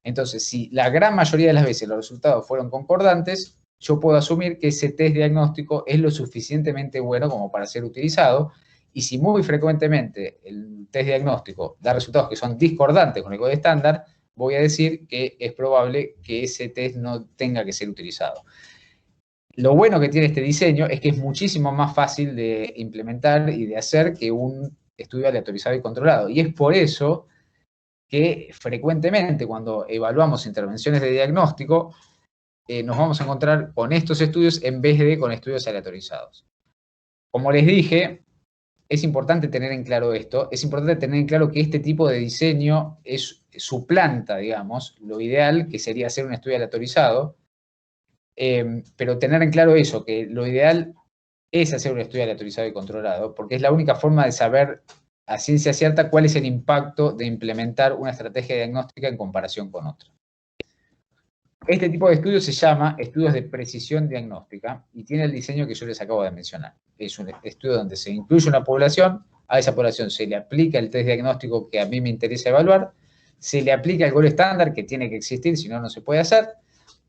Entonces, si la gran mayoría de las veces los resultados fueron concordantes, yo puedo asumir que ese test diagnóstico es lo suficientemente bueno como para ser utilizado, y si muy frecuentemente el test diagnóstico da resultados que son discordantes con el gol estándar, voy a decir que es probable que ese test no tenga que ser utilizado. Lo bueno que tiene este diseño es que es muchísimo más fácil de implementar y de hacer que un estudio aleatorizado y controlado. Y es por eso que frecuentemente cuando evaluamos intervenciones de diagnóstico, nos vamos a encontrar con estos estudios en vez de con estudios aleatorizados. Como les dije, es importante tener en claro esto, es importante tener en claro que este tipo de diseño suplanta, digamos, lo ideal, que sería hacer un estudio aleatorizado, pero tener en claro eso, que lo ideal es hacer un estudio aleatorizado y controlado, porque es la única forma de saber a ciencia cierta cuál es el impacto de implementar una estrategia diagnóstica en comparación con otra. Este tipo de estudios se llama estudios de precisión diagnóstica y tiene el diseño que yo les acabo de mencionar. Es un estudio donde se incluye una población, a esa población se le aplica el test diagnóstico que a mí me interesa evaluar, se le aplica el gol estándar que tiene que existir, si no, no se puede hacer,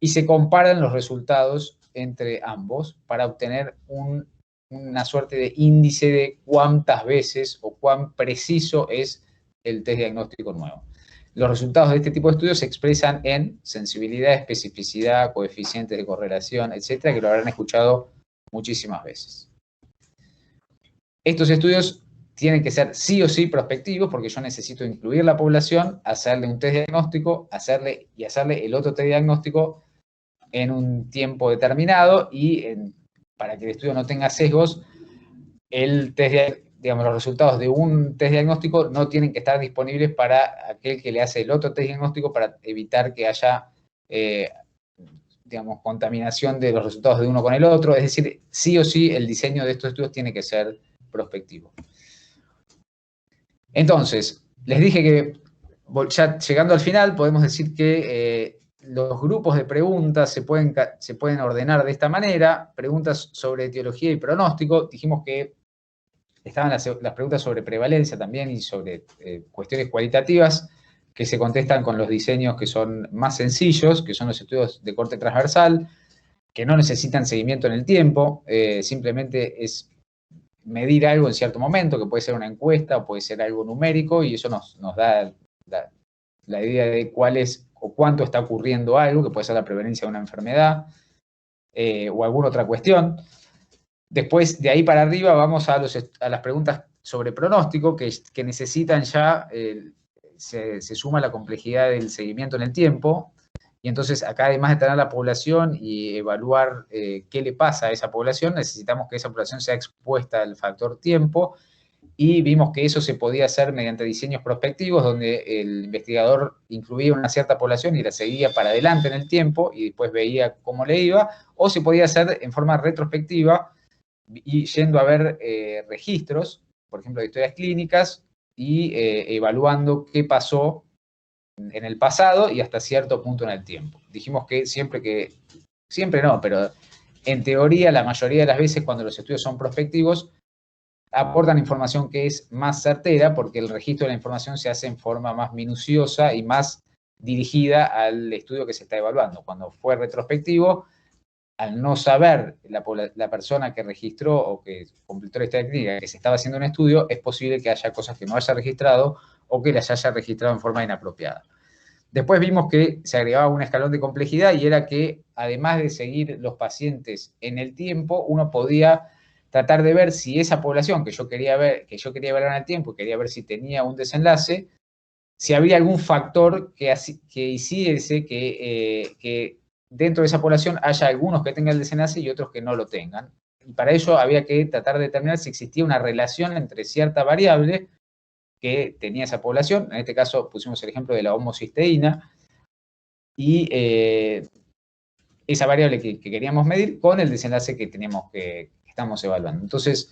y se comparan los resultados entre ambos para obtener una suerte de índice de cuántas veces o cuán preciso es el test diagnóstico nuevo. Los resultados de este tipo de estudios se expresan en sensibilidad, especificidad, coeficientes de correlación, etcétera, que lo habrán escuchado muchísimas veces. Estos estudios tienen que ser sí o sí prospectivos porque yo necesito incluir la población, hacerle un test diagnóstico, hacerle el otro test diagnóstico en un tiempo determinado y para que el estudio no tenga sesgos, los resultados de un test diagnóstico no tienen que estar disponibles para aquel que le hace el otro test diagnóstico para evitar que haya, contaminación de los resultados de uno con el otro. Es decir, sí o sí el diseño de estos estudios tiene que ser prospectivo. Entonces, les dije que ya llegando al final podemos decir que los grupos de preguntas se pueden ordenar de esta manera. Preguntas sobre etiología y pronóstico. Dijimos que estaban las preguntas sobre prevalencia también y sobre cuestiones cualitativas que se contestan con los diseños que son más sencillos, que son los estudios de corte transversal, que no necesitan seguimiento en el tiempo, simplemente es medir algo en cierto momento, que puede ser una encuesta o puede ser algo numérico, y eso nos da la idea de cuál es o cuánto está ocurriendo algo, que puede ser la prevalencia de una enfermedad o alguna otra cuestión. Después, de ahí para arriba, vamos a las preguntas sobre pronóstico, que necesitan ya, se suma la complejidad del seguimiento en el tiempo, y entonces acá, además de tener la población y evaluar qué le pasa a esa población, necesitamos que esa población sea expuesta al factor tiempo, y vimos que eso se podía hacer mediante diseños prospectivos, donde el investigador incluía una cierta población y la seguía para adelante en el tiempo, y después veía cómo le iba, o se podía hacer en forma retrospectiva, y yendo a ver registros, por ejemplo, de historias clínicas, y evaluando qué pasó en el pasado y hasta cierto punto en el tiempo. Dijimos que siempre no, pero en teoría la mayoría de las veces cuando los estudios son prospectivos, aportan información que es más certera porque el registro de la información se hace en forma más minuciosa y más dirigida al estudio que se está evaluando. Cuando fue retrospectivo, al no saber la persona que registró o que completó la historia clínica que se estaba haciendo un estudio, es posible que haya cosas que no haya registrado o que las haya registrado en forma inapropiada. Después vimos que se agregaba un escalón de complejidad y era que, además de seguir los pacientes en el tiempo, uno podía tratar de ver si esa población que yo quería ver en el tiempo, quería ver si tenía un desenlace, si había algún factor que hiciese que dentro de esa población haya algunos que tengan el desenlace y otros que no lo tengan. Y para ello había que tratar de determinar si existía una relación entre cierta variable que tenía esa población, en este caso pusimos el ejemplo de la homocisteína, y esa variable que queríamos medir con el desenlace que estamos evaluando. Entonces,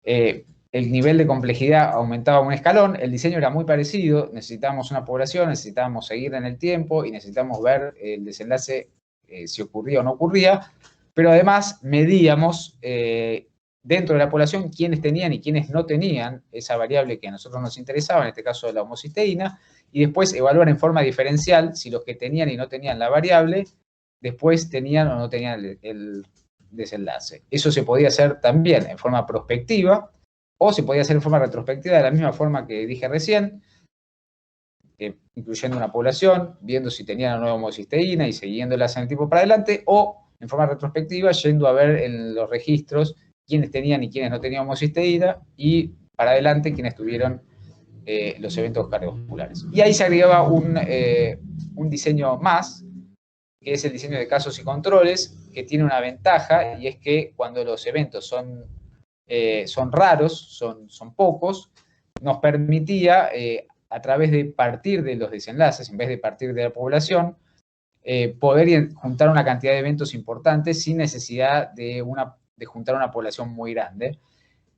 el nivel de complejidad aumentaba un escalón, el diseño era muy parecido, necesitábamos una población, necesitábamos seguir en el tiempo y necesitábamos ver el desenlace si ocurría o no ocurría, pero además medíamos dentro de la población quiénes tenían y quiénes no tenían esa variable que a nosotros nos interesaba, en este caso la homocisteína, y después evaluar en forma diferencial si los que tenían y no tenían la variable, después tenían o no tenían el desenlace. Eso se podía hacer también en forma prospectiva, o se podía hacer en forma retrospectiva de la misma forma que dije recién, incluyendo una población, viendo si tenían o no homocisteína y siguiéndolas en el tiempo para adelante, o en forma retrospectiva, yendo a ver en los registros quiénes tenían y quiénes no tenían homocisteína, y para adelante quiénes tuvieron los eventos cardiovasculares. Y ahí se agregaba un diseño más, que es el diseño de casos y controles, que tiene una ventaja, y es que cuando los eventos son raros, son pocos, nos permitía, a través de partir de los desenlaces, en vez de partir de la población, poder juntar una cantidad de eventos importantes sin necesidad de juntar una población muy grande.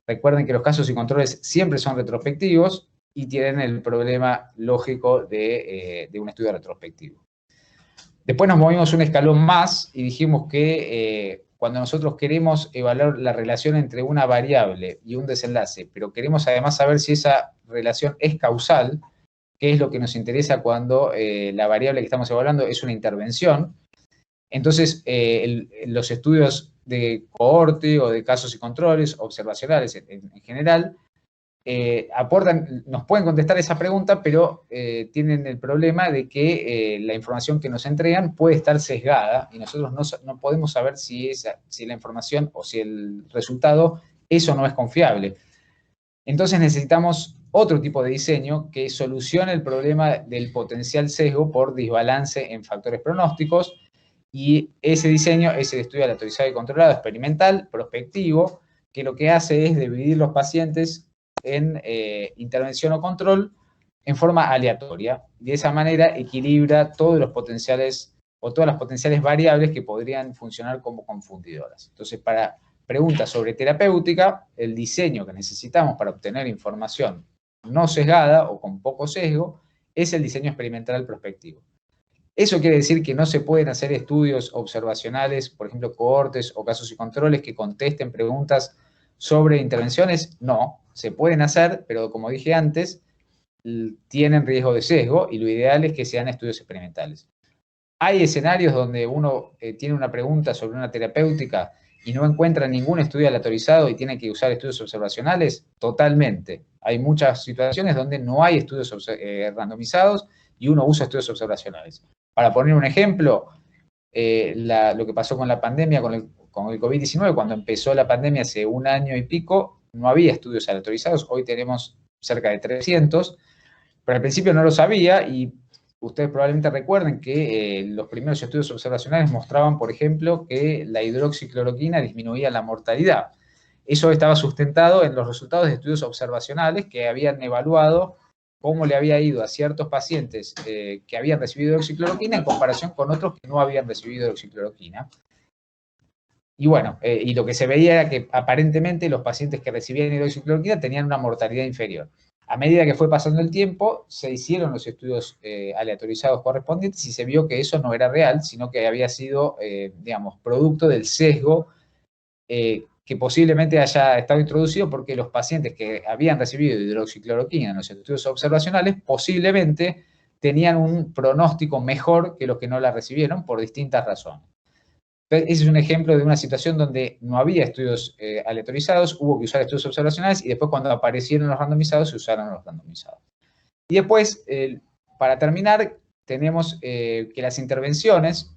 Recuerden que los casos y controles siempre son retrospectivos y tienen el problema lógico de un estudio retrospectivo. Después nos movimos un escalón más y dijimos que cuando nosotros queremos evaluar la relación entre una variable y un desenlace, pero queremos además saber si esa relación es causal, que es lo que nos interesa cuando la variable que estamos evaluando es una intervención, entonces los estudios de cohorte o de casos y controles observacionales en general nos pueden contestar esa pregunta, pero tienen el problema de que la información que nos entregan puede estar sesgada y nosotros no podemos saber si la información o si el resultado es o no es confiable. Entonces necesitamos otro tipo de diseño que solucione el problema del potencial sesgo por desbalance en factores pronósticos, y ese diseño es el estudio aleatorizado y controlado experimental, prospectivo, que lo que hace es dividir los pacientes en intervención o control en forma aleatoria. De esa manera equilibra todos los potenciales o todas las potenciales variables que podrían funcionar como confundidoras. Entonces, para preguntas sobre terapéutica, el diseño que necesitamos para obtener información no sesgada o con poco sesgo es el diseño experimental prospectivo. ¿Eso quiere decir que no se pueden hacer estudios observacionales, por ejemplo, cohortes o casos y controles que contesten preguntas sobre intervenciones? No, se pueden hacer, pero como dije antes, tienen riesgo de sesgo y lo ideal es que sean estudios experimentales. ¿Hay escenarios donde uno tiene una pregunta sobre una terapéutica y no encuentra ningún estudio aleatorizado y tiene que usar estudios observacionales? Totalmente. Hay muchas situaciones donde no hay estudios randomizados y uno usa estudios observacionales. Para poner un ejemplo, lo que pasó con la pandemia, con el COVID-19, cuando empezó la pandemia hace un año y pico, no había estudios aleatorizados, hoy tenemos cerca de 300, pero al principio no lo sabía y ustedes probablemente recuerden que los primeros estudios observacionales mostraban, por ejemplo, que la hidroxicloroquina disminuía la mortalidad. Eso estaba sustentado en los resultados de estudios observacionales que habían evaluado cómo le había ido a ciertos pacientes que habían recibido hidroxicloroquina en comparación con otros que no habían recibido hidroxicloroquina. Y bueno, y lo que se veía era que aparentemente los pacientes que recibían hidroxicloroquina tenían una mortalidad inferior. A medida que fue pasando el tiempo, se hicieron los estudios aleatorizados correspondientes y se vio que eso no era real, sino que había sido, digamos, producto del sesgo que posiblemente haya estado introducido porque los pacientes que habían recibido hidroxicloroquina en los estudios observacionales posiblemente tenían un pronóstico mejor que los que no la recibieron por distintas razones. Ese es un ejemplo de una situación donde no había estudios aleatorizados, hubo que usar estudios observacionales y después cuando aparecieron los randomizados se usaron los randomizados. Y después, para terminar, tenemos que las intervenciones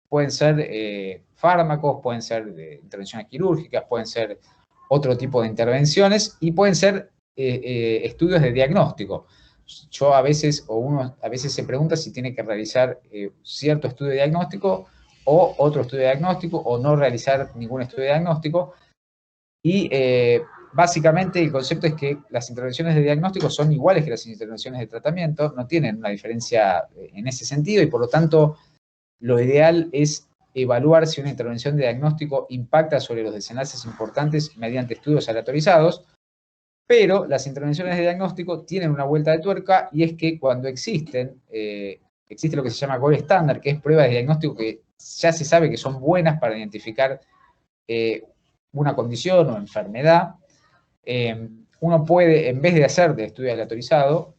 pueden ser fármacos, pueden ser intervenciones quirúrgicas, pueden ser otro tipo de intervenciones y pueden ser estudios de diagnóstico. Yo a veces, o uno a veces se pregunta si tiene que realizar cierto estudio de diagnóstico o otro estudio de diagnóstico o no realizar ningún estudio de diagnóstico. Y básicamente el concepto es que las intervenciones de diagnóstico son iguales que las intervenciones de tratamiento, no tienen una diferencia en ese sentido y por lo tanto lo ideal es evaluar si una intervención de diagnóstico impacta sobre los desenlaces importantes mediante estudios aleatorizados, pero las intervenciones de diagnóstico tienen una vuelta de tuerca y es que cuando existe lo que se llama gold standard, que es pruebas de diagnóstico que ya se sabe que son buenas para identificar una condición o enfermedad, uno puede, en vez de hacer de estudio aleatorizado,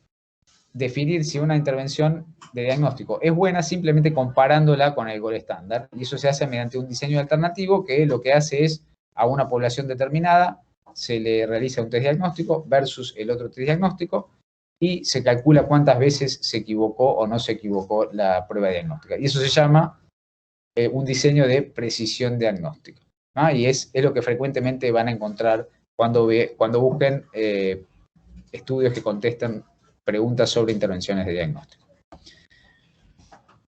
definir si una intervención de diagnóstico es buena simplemente comparándola con el gold standard. Y eso se hace mediante un diseño alternativo que lo que hace es a una población determinada se le realiza un test diagnóstico versus el otro test diagnóstico y se calcula cuántas veces se equivocó o no se equivocó la prueba diagnóstica. Y eso se llama un diseño de precisión diagnóstica. ¿No? Y es lo que frecuentemente van a encontrar cuando busquen estudios que contestan preguntas sobre intervenciones de diagnóstico.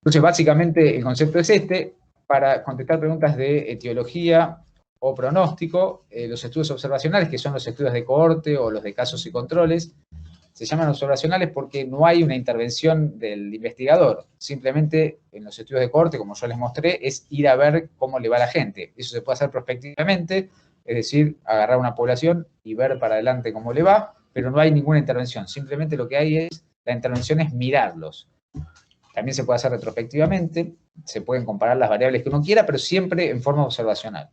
Entonces, básicamente, el concepto es este. Para contestar preguntas de etiología o pronóstico, los estudios observacionales, que son los estudios de cohorte o los de casos y controles, se llaman observacionales porque no hay una intervención del investigador. Simplemente, en los estudios de cohorte, como yo les mostré, es ir a ver cómo le va a la gente. Eso se puede hacer prospectivamente, es decir, agarrar una población y ver para adelante cómo le va, pero no hay ninguna intervención. Simplemente lo que hay es, la intervención es mirarlos. También se puede hacer retrospectivamente, se pueden comparar las variables que uno quiera, pero siempre en forma observacional.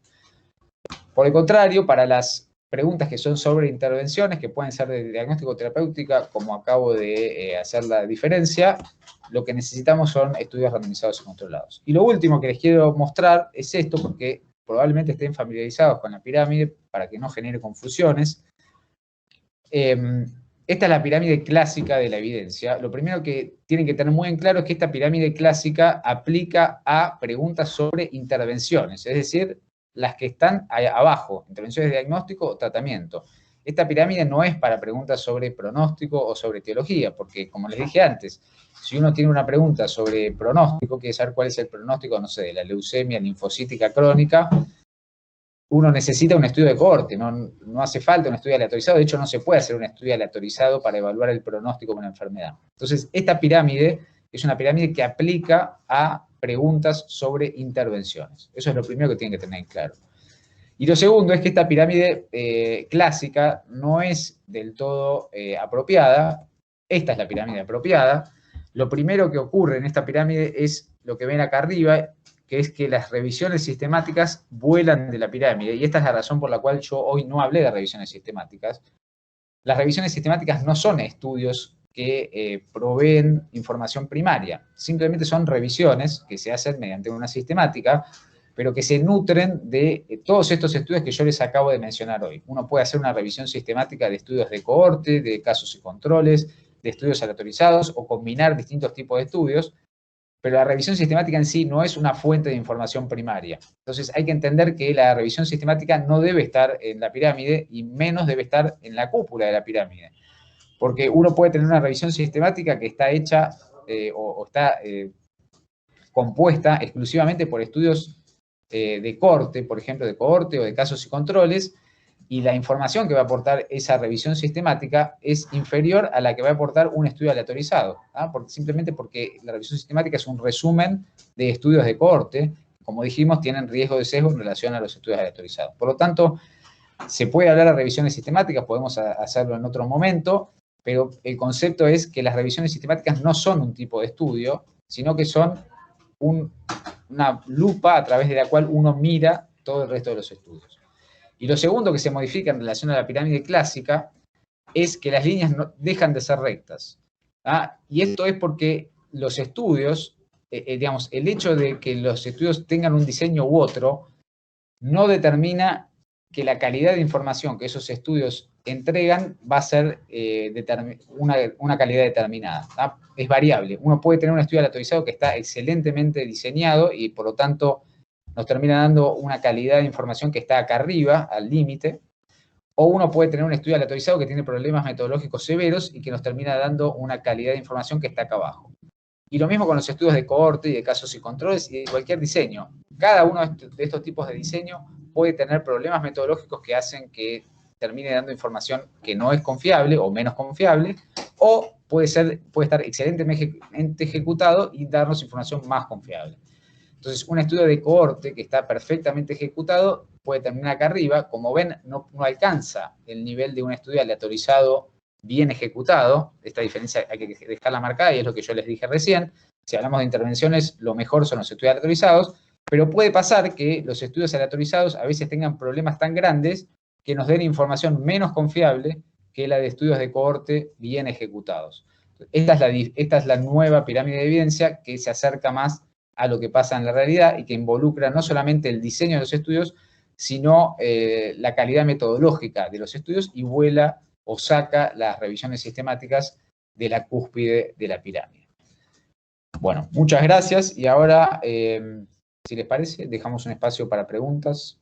Por el contrario, para las preguntas que son sobre intervenciones, que pueden ser de diagnóstico terapéutica, como acabo de hacer la diferencia, lo que necesitamos son estudios randomizados y controlados. Y lo último que les quiero mostrar es esto, porque probablemente estén familiarizados con la pirámide, para que no genere confusiones. Esta es la pirámide clásica de la evidencia. Lo primero que tienen que tener muy en claro es que esta pirámide clásica aplica a preguntas sobre intervenciones, es decir, las que están abajo, intervenciones de diagnóstico o tratamiento. Esta pirámide no es para preguntas sobre pronóstico o sobre etiología, porque como les dije antes, si uno tiene una pregunta sobre pronóstico, quiere saber cuál es el pronóstico, no sé, de la leucemia linfocítica crónica, uno necesita un estudio de cohorte, no hace falta un estudio aleatorizado, de hecho no se puede hacer un estudio aleatorizado para evaluar el pronóstico de una enfermedad. Entonces, esta pirámide es una pirámide que aplica a preguntas sobre intervenciones. Eso es lo primero que tienen que tener en claro. Y lo segundo es que esta pirámide clásica no es del todo apropiada. Esta es la pirámide apropiada. Lo primero que ocurre en esta pirámide es lo que ven acá arriba, que es que las revisiones sistemáticas vuelan de la pirámide, y esta es la razón por la cual yo hoy no hablé de revisiones sistemáticas. Las revisiones sistemáticas no son estudios que proveen información primaria, simplemente son revisiones que se hacen mediante una sistemática, pero que se nutren de todos estos estudios que yo les acabo de mencionar hoy. Uno puede hacer una revisión sistemática de estudios de cohorte, de casos y controles, de estudios aleatorizados, o combinar distintos tipos de estudios, pero la revisión sistemática en sí no es una fuente de información primaria. Entonces hay que entender que la revisión sistemática no debe estar en la pirámide y menos debe estar en la cúpula de la pirámide. Porque uno puede tener una revisión sistemática que está hecha o está compuesta exclusivamente por estudios de corte, por ejemplo, de cohorte o de casos y controles, y la información que va a aportar esa revisión sistemática es inferior a la que va a aportar un estudio aleatorizado, ¿ah? Simplemente porque la revisión sistemática es un resumen de estudios de cohorte, como dijimos, tienen riesgo de sesgo en relación a los estudios aleatorizados. Por lo tanto, se puede hablar de revisiones sistemáticas, podemos hacerlo en otro momento, pero el concepto es que las revisiones sistemáticas no son un tipo de estudio, sino que son una lupa a través de la cual uno mira todo el resto de los estudios. Y lo segundo que se modifica en relación a la pirámide clásica es que las líneas dejan de ser rectas. ¿Ah? Y esto es porque los estudios, digamos, el hecho de que los estudios tengan un diseño u otro, no determina que la calidad de información que esos estudios entregan va a ser una calidad determinada, ¿tá? Es variable. Uno puede tener un estudio aleatorizado que está excelentemente diseñado y por lo tanto nos termina dando una calidad de información que está acá arriba, al límite, o uno puede tener un estudio aleatorizado que tiene problemas metodológicos severos y que nos termina dando una calidad de información que está acá abajo. Y lo mismo con los estudios de cohorte y de casos y controles y de cualquier diseño. Cada uno de estos tipos de diseño puede tener problemas metodológicos que hacen que termine dando información que no es confiable o menos confiable, o puede estar excelentemente ejecutado y darnos información más confiable. Entonces, un estudio de cohorte que está perfectamente ejecutado puede terminar acá arriba. Como ven, no alcanza el nivel de un estudio aleatorizado bien ejecutado. Esta diferencia hay que dejarla marcada y es lo que yo les dije recién. Si hablamos de intervenciones, lo mejor son los estudios aleatorizados, pero puede pasar que los estudios aleatorizados a veces tengan problemas tan grandes que nos den información menos confiable que la de estudios de cohorte bien ejecutados. Esta es la nueva pirámide de evidencia que se acerca más a lo que pasa en la realidad y que involucra no solamente el diseño de los estudios, sino la calidad metodológica de los estudios y vuela o saca las revisiones sistemáticas de la cúspide de la pirámide. Bueno, muchas gracias y ahora, si les parece, dejamos un espacio para preguntas.